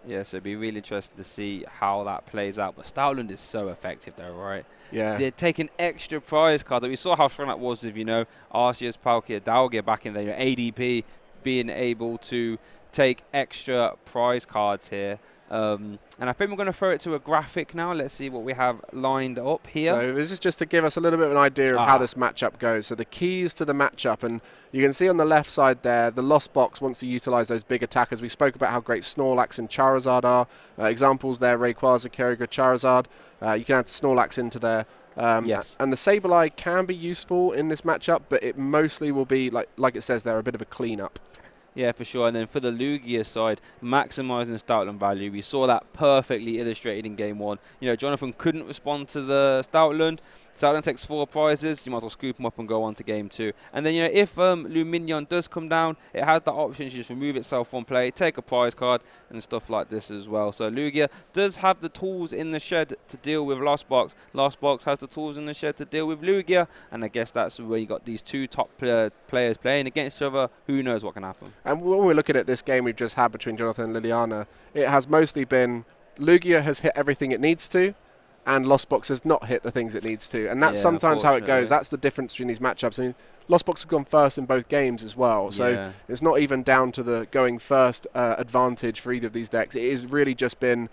S2: Yeah, so it'd be really interesting to see how that plays out. But Stoutland is so effective, though, right?
S1: Yeah.
S2: They're taking extra prize cards. We saw how strong that was with, Arceus, Palkia, Dalgia back in the ADP being able to take extra prize cards here. And I think we're going to throw it to a graphic now. Let's see what we have lined up here.
S1: So this is just to give us a little bit of an idea of how this matchup goes. So the keys to the matchup, and you can see on the left side there, the Lost Box wants to utilize those big attackers. We spoke about how great Snorlax and Charizard are. Examples there, Rayquaza, Kyogre, Charizard. You can add Snorlax into there.
S2: Yes.
S1: And the Sableye can be useful in this matchup, but it mostly will be, like it says there, a bit of a cleanup.
S2: Yeah, for sure. And then for the Lugia side, maximising Stoutland value. We saw that perfectly illustrated in Game 1. Jonathan couldn't respond to the Stoutland. Stoutland takes 4 prizes. You might as well scoop them up and go on to Game 2. And then, if Luminion does come down, it has the option to just remove itself from play, take a prize card, and stuff like this as well. So Lugia does have the tools in the shed to deal with Lost Box. Lost Box has the tools in the shed to deal with Lugia. And I guess that's where you got these two top players playing against each other. Who knows what can happen?
S1: And when we're looking at this game we've just had between Jonathan and Liliana, it has mostly been Lugia has hit everything it needs to, and Lost Box has not hit the things it needs to. And that's sometimes how it goes. That's the difference between these matchups. I mean, Lost Box has gone first in both games as well. So it's not even down to the going first advantage for either of these decks. It has really just been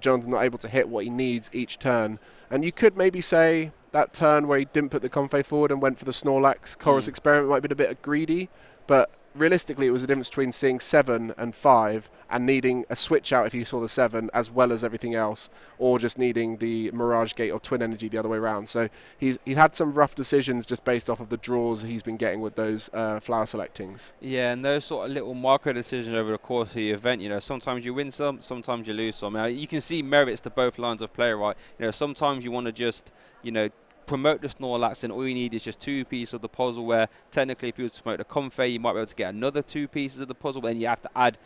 S1: Jonathan not able to hit what he needs each turn. And you could maybe say that turn where he didn't put the Comfey forward and went for the Snorlax Chorus Experiment might have been a bit greedy, but realistically, it was the difference between seeing 7 and 5 and needing a switch out if you saw the 7 as well as everything else, or just needing the Mirage Gate or Twin Energy the other way around. So he's had some rough decisions just based off of the draws he's been getting with those flower selectings.
S2: Yeah, and those sort of little micro decisions over the course of the event, sometimes you win some, sometimes you lose some. Now, you can see merits to both lines of play, right? Sometimes you want to just, promote the Snorlax, and all you need is just 2 pieces of the puzzle, where technically if you were to promote the Comfey, you might be able to get another 2 pieces of the puzzle, and you have to add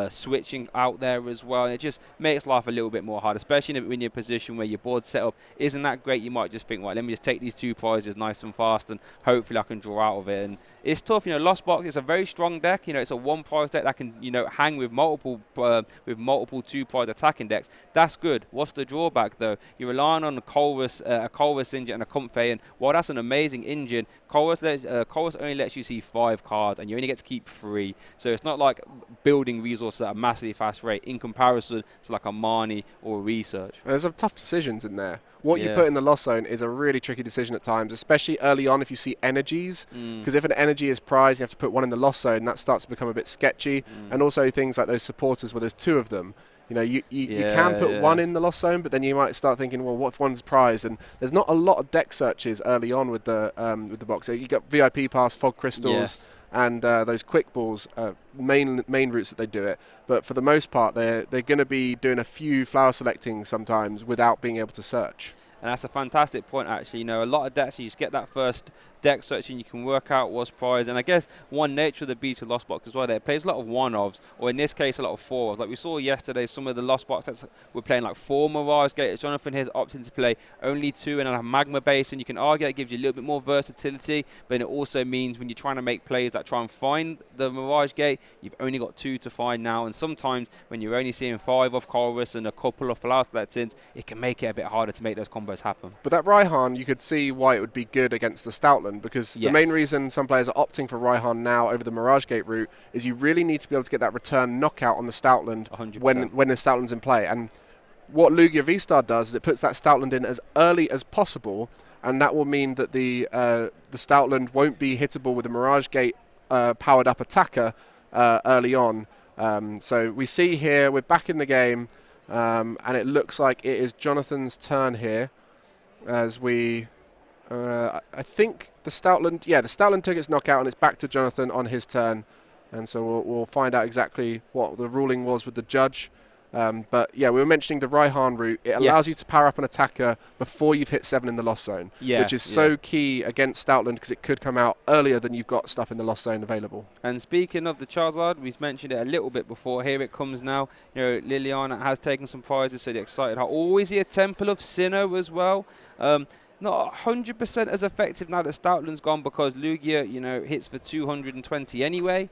S2: switching out there as well, and it just makes life a little bit more hard, especially when you're in a position where your board setup isn't that great. You might just think, right, let me just take these 2 prizes nice and fast, and hopefully I can draw out of it. And it's tough, Lost Box is a very strong deck. It's a 1 prize deck that can, hang with multiple 2 prize attacking decks. That's good. What's the drawback though? You're relying on a Colress engine and a Comfey, and while that's an amazing engine, Colress only lets you see 5 cards, and you only get to keep 3. So it's not like building resources at a massively fast rate in comparison to like a Marnie or Research.
S1: There's some tough decisions in there. What you put in the Lost Zone is a really tricky decision at times, especially early on if you see energies, because if an energy is prized, you have to put one in the Lost Zone, and that starts to become a bit sketchy. And also things like those supporters where there's 2 of them. You can put 1 in the Lost Zone, but then you might start thinking, well, what if one's prized? And there's not a lot of deck searches early on with the box. So you got VIP Pass, Fog Crystals, and those Quick Balls, main routes that they do it. But for the most part, they're going to be doing a few flower selecting sometimes without being able to search.
S2: And that's a fantastic point, actually. A lot of decks, you just get that first deck searching, you can work out what's prized. And I guess one nature of the beast of Lost Box as well, there plays a lot of 1-ofs, or in this case, a lot of 4-ofs. Like we saw yesterday, some of the Lost Box decks were playing like 4 Mirage Gates. Jonathan has opted to play only 2 and a Magma Base, and you can argue that gives you a little bit more versatility, but it also means when you're trying to make plays that try and find the Mirage Gate, you've only got 2 to find now. And sometimes when you're only seeing 5 of Chorus and a couple of flower selectings, it can make it a bit harder to make those combos happen.
S1: But that Raihan, you could see why it would be good against the Stoutland, because the main reason some players are opting for Raihan now over the Mirage Gate route is you really need to be able to get that return knockout on the Stoutland
S2: 100%.
S1: when the Stoutland's in play. And what Lugia V-Star does is it puts that Stoutland in as early as possible, and that will mean that the Stoutland won't be hittable with a Mirage Gate powered up attacker early on. So we see here, we're back in the game, and it looks like it is Jonathan's turn here as we... I think the Stoutland took its knockout, and it's back to Jonathan on his turn. And so we'll find out exactly what the ruling was with the judge. But yeah, we were mentioning the Raihan route. It allows you to power up an attacker before you've hit 7 in the Lost Zone, which is so key against Stoutland because it could come out earlier than you've got stuff in the Lost Zone available.
S2: And speaking of the Charizard, we've mentioned it a little bit before. Here it comes now. Liliana has taken some prizes, so they're excited. Always here, Temple of Sinnoh as well. Not 100% as effective now that Stoutland's gone because Lugia, hits for 220 anyway.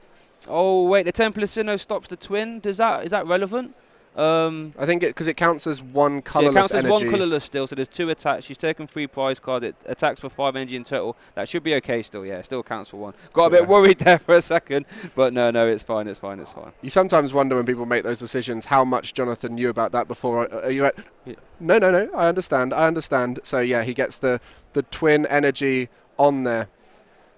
S2: Oh, wait, the Temple of Sinnoh stops the twin. Is that relevant?
S1: I think because it counts as one
S2: So it
S1: colourless
S2: counts as
S1: energy.
S2: one colourless still, so there's 2 attacks. She's taken 3 prize cards. It attacks for 5 energy in total. That should be okay still, yeah. It still counts for 1. Got a bit worried there for a second, but no, it's fine, it's fine.
S1: You sometimes wonder when people make those decisions how much Jonathan knew about that before. Are you at?
S2: Yeah.
S1: No, I understand. So yeah, he gets the twin energy on there.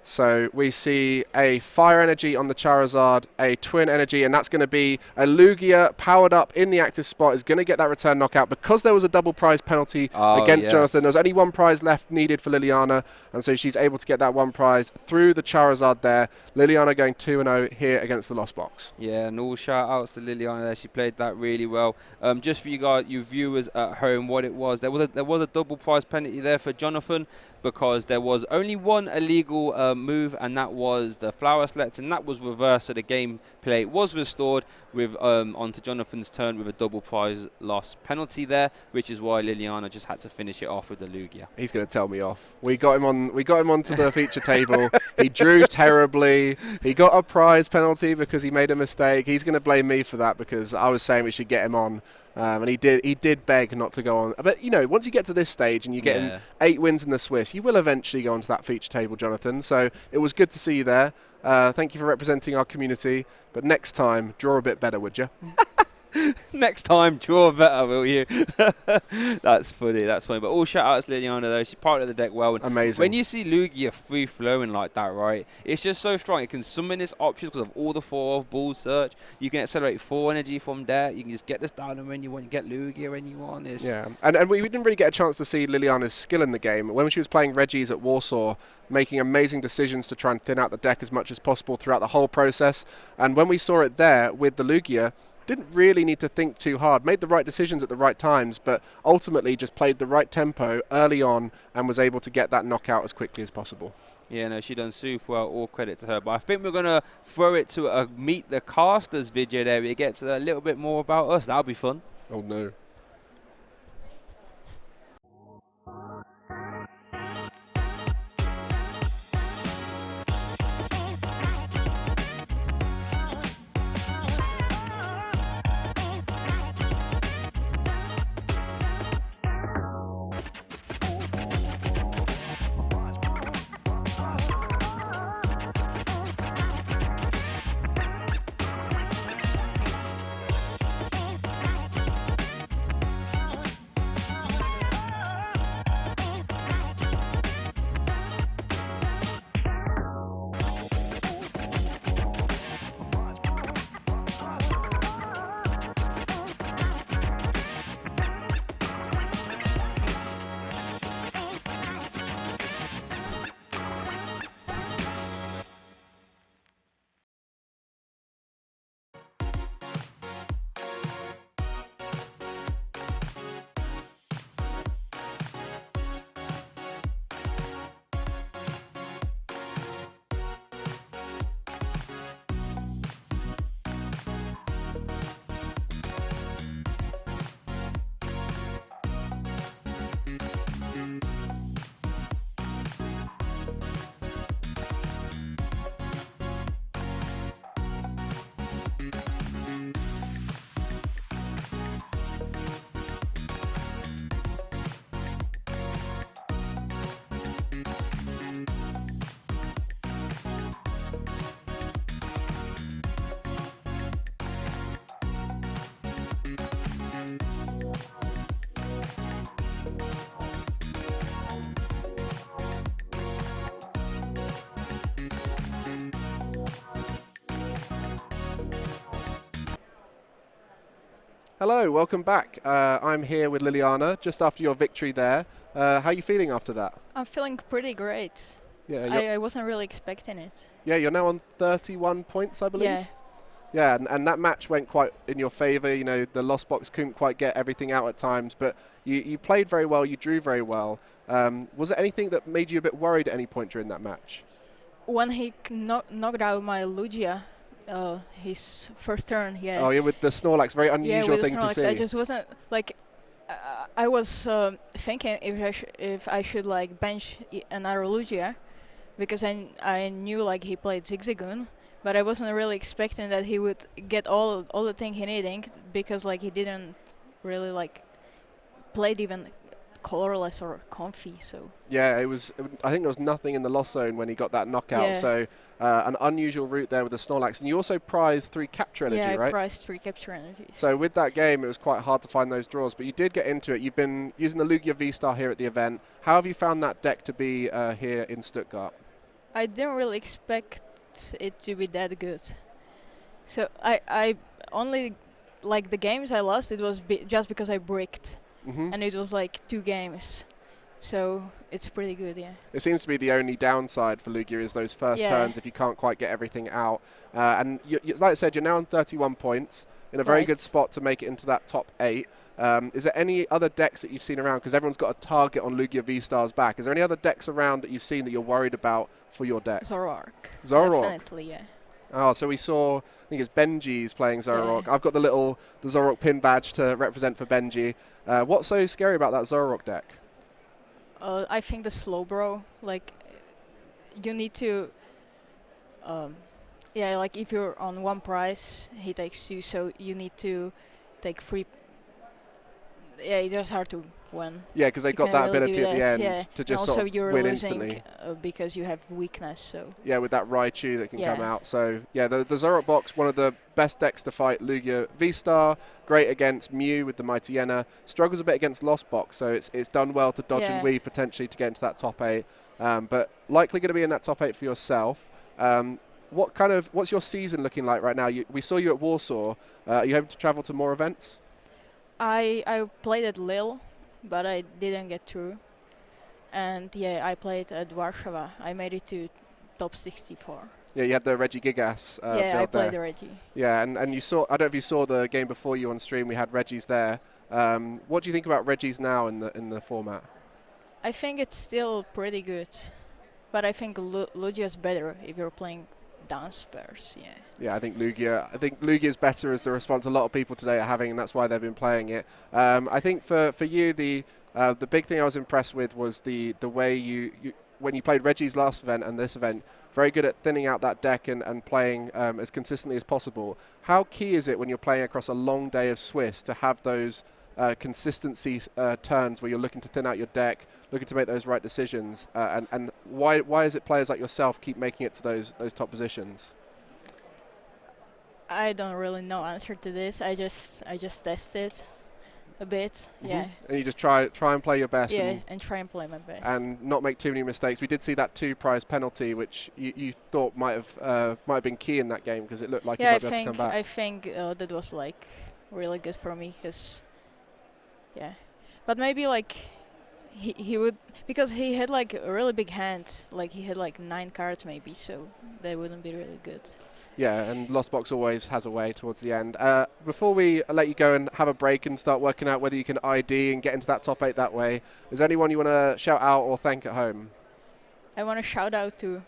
S1: So we see a fire energy on the Charizard, a twin energy, and that's going to be a Lugia powered up in the active spot, is going to get that return knockout. Because there was a double prize penalty against Jonathan, there was only 1 prize left needed for Liliana, and so she's able to get that 1 prize through the Charizard there. Liliana going 2-0 here against the Lost Box.
S2: Yeah, and all shout outs to Liliana there. She played that really well. Just for you guys, you viewers at home, what it was, there was a double prize penalty there for Jonathan, because there was only 1 illegal move, and that was the Flower Select, and that was reversed, so the gameplay was restored with onto Jonathan's turn with a double prize loss penalty there, which is why Liliana just had to finish it off with the Lugia.
S1: He's going to tell me off. We got him onto the feature table. He drew terribly. He got a prize penalty because he made a mistake. He's going to blame me for that because I was saying we should get him on. And he did beg not to go on. But, once you get to this stage and you get him 8 wins in the Swiss, you will eventually go onto that feature table, Jonathan. So it was good to see you there. Thank you for representing our community. But next time, draw a bit better, would you?
S2: Next time, draw better, will you? That's funny. But all shout outs to Liliana, though. She parted the deck well.
S1: Amazing.
S2: When you see Lugia free flowing like that, right, it's just so strong. It can summon its options because of all the 4 of Bull Search. You can accelerate 4 energy from there. You can just get this down when you want. You get Lugia when you want.
S1: Yeah, and we didn't really get a chance to see Liliana's skill in the game. When she was playing Reggie's at Warsaw, making amazing decisions to try and thin out the deck as much as possible throughout the whole process. And when we saw it there with the Lugia, didn't really need to think too hard, made the right decisions at the right times, but ultimately just played the right tempo early on and was able to get that knockout as quickly as possible.
S2: Yeah, no, she done super well. All credit to her. But I think we're going to throw it to a Meet the Casters video there. We get a little bit more about us. That'll be fun.
S1: Oh, no. Hello, welcome back. I'm here with Liliana just after your victory there. How are you feeling after that?
S3: I'm feeling pretty great.
S1: Yeah,
S3: I wasn't really expecting it.
S1: Yeah, you're now on 31 points, I believe.
S3: Yeah.
S1: Yeah, and that match went quite in your favour. You know, the Lost Box couldn't quite get everything out at times, but you played very well, you drew very well. Was there anything that made you a bit worried at any point during that match?
S3: When he knocked out my Lugia, his first turn, yeah.
S1: Oh, yeah, with the Snorlax, very unusual thing to see.
S3: I just wasn't, like, I was thinking if I should, like, bench another Lugia, because I knew, like, he played Zigzagoon, but I wasn't really expecting that he would get all the thing he needing, because like he didn't really like played even colorless or comfy. So
S1: Yeah, it was. I think there was nothing in the loss zone when he got that knockout.
S3: Yeah.
S1: So an unusual route there with the Snorlax, and you also prized 3 capture energy,
S3: yeah, I
S1: right?
S3: priced 3 capture energies.
S1: So with that game, it was quite hard to find those draws, but you did get into it. You've been using the Lugia V-Star here at the event. How have you found that deck to be here in Stuttgart?
S3: I didn't really expect it to be that good. So I only, like the games I lost, it was just because I bricked, and it was like 2 games. So it's pretty good, yeah.
S1: It seems to be the only downside for Lugia is those first turns if you can't quite get everything out. And like I said, you're now on 31 points, in a very good spot to make it into that top 8. Is there any other decks that you've seen around? Because everyone's got a target on Lugia V-Star's back. Is there any other decks around that you've seen that you're worried about for your deck?
S3: Zoroark.
S1: Zoroark?
S3: Definitely, yeah.
S1: Oh, so we saw, I think it's Benji's playing Zoroark. Yeah. I've got the Zoroark pin badge to represent for Benji. What's so scary about that Zoroark deck?
S3: I think the slow bro, like, you need to, yeah, like if you're on 1 prize, he takes 2, so you need to take 3. Yeah, it's just hard to win.
S1: Yeah, because they got that ability at the end to just
S3: also
S1: sort of
S3: you're
S1: win
S3: losing
S1: instantly.
S3: Because you have weakness, so.
S1: Yeah, with that Raichu that can come out. So, yeah, the Zoroark box, one of the best decks to fight Lugia V-Star. Great against Mew with the Mighty Yenna. Struggles a bit against Lost Box, so it's done well to dodge and weave potentially to get into that top 8. But likely going to be in that top 8 for yourself. What's your season looking like right now? We saw you at Warsaw. Are you hoping to travel to more events?
S3: I played at Lille, but I didn't get through. And yeah, I played at Warsaw. I made it to top 64.
S1: Yeah, you had the Reggie Gigas
S3: yeah, I played
S1: there.
S3: the Reggie.
S1: Yeah, and you saw, I don't know if you saw the game before you on stream, we had Reggie's there. What do you think about Reggie's now in the format?
S3: I think it's still pretty good, but I think Lugia's better if you're playing downstairs, yeah.
S1: Yeah, I think Lugia is better as the response a lot of people today are having, and that's why they've been playing it. I think for you, the big thing I was impressed with was the way you when you played Reggie's last event and this event, very good at thinning out that deck and playing as consistently as possible. How key is it when you're playing across a long day of Swiss to have those consistency turns where you're looking to thin out your deck, looking to make those right decisions, and why is it players like yourself keep making it to those top positions?
S3: I don't really know answer to this. I just test it a bit, yeah.
S1: And you just try and play your best.
S3: Yeah, and try and play my best.
S1: And not make too many mistakes. We did see that 2 prize penalty, which you thought might have been key in that game because it looked like you might be able to come back.
S3: I think that was like really good for me because, yeah. But maybe like he would, because he had like a really big hand, like he had like 9 cards maybe, so they wouldn't be really good.
S1: Yeah, and Lost Box always has a way towards the end. Before we let you go and have a break and start working out whether you can ID and get into that top 8 that way, is there anyone you want to shout out or thank at home?
S3: I want to shout out to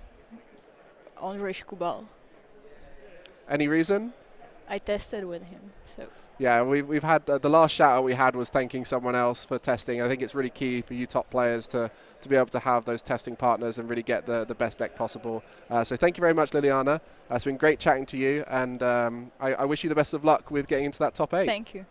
S3: Andrei Kubal.
S1: Any reason?
S3: I tested with him, so.
S1: Yeah, we've had the last shout out we had was thanking someone else for testing. I think it's really key for you top players to be able to have those testing partners and really get the best deck possible. So thank you very much, Liliana. It's been great chatting to you, and I wish you the best of luck with getting into that top 8.
S3: Thank you.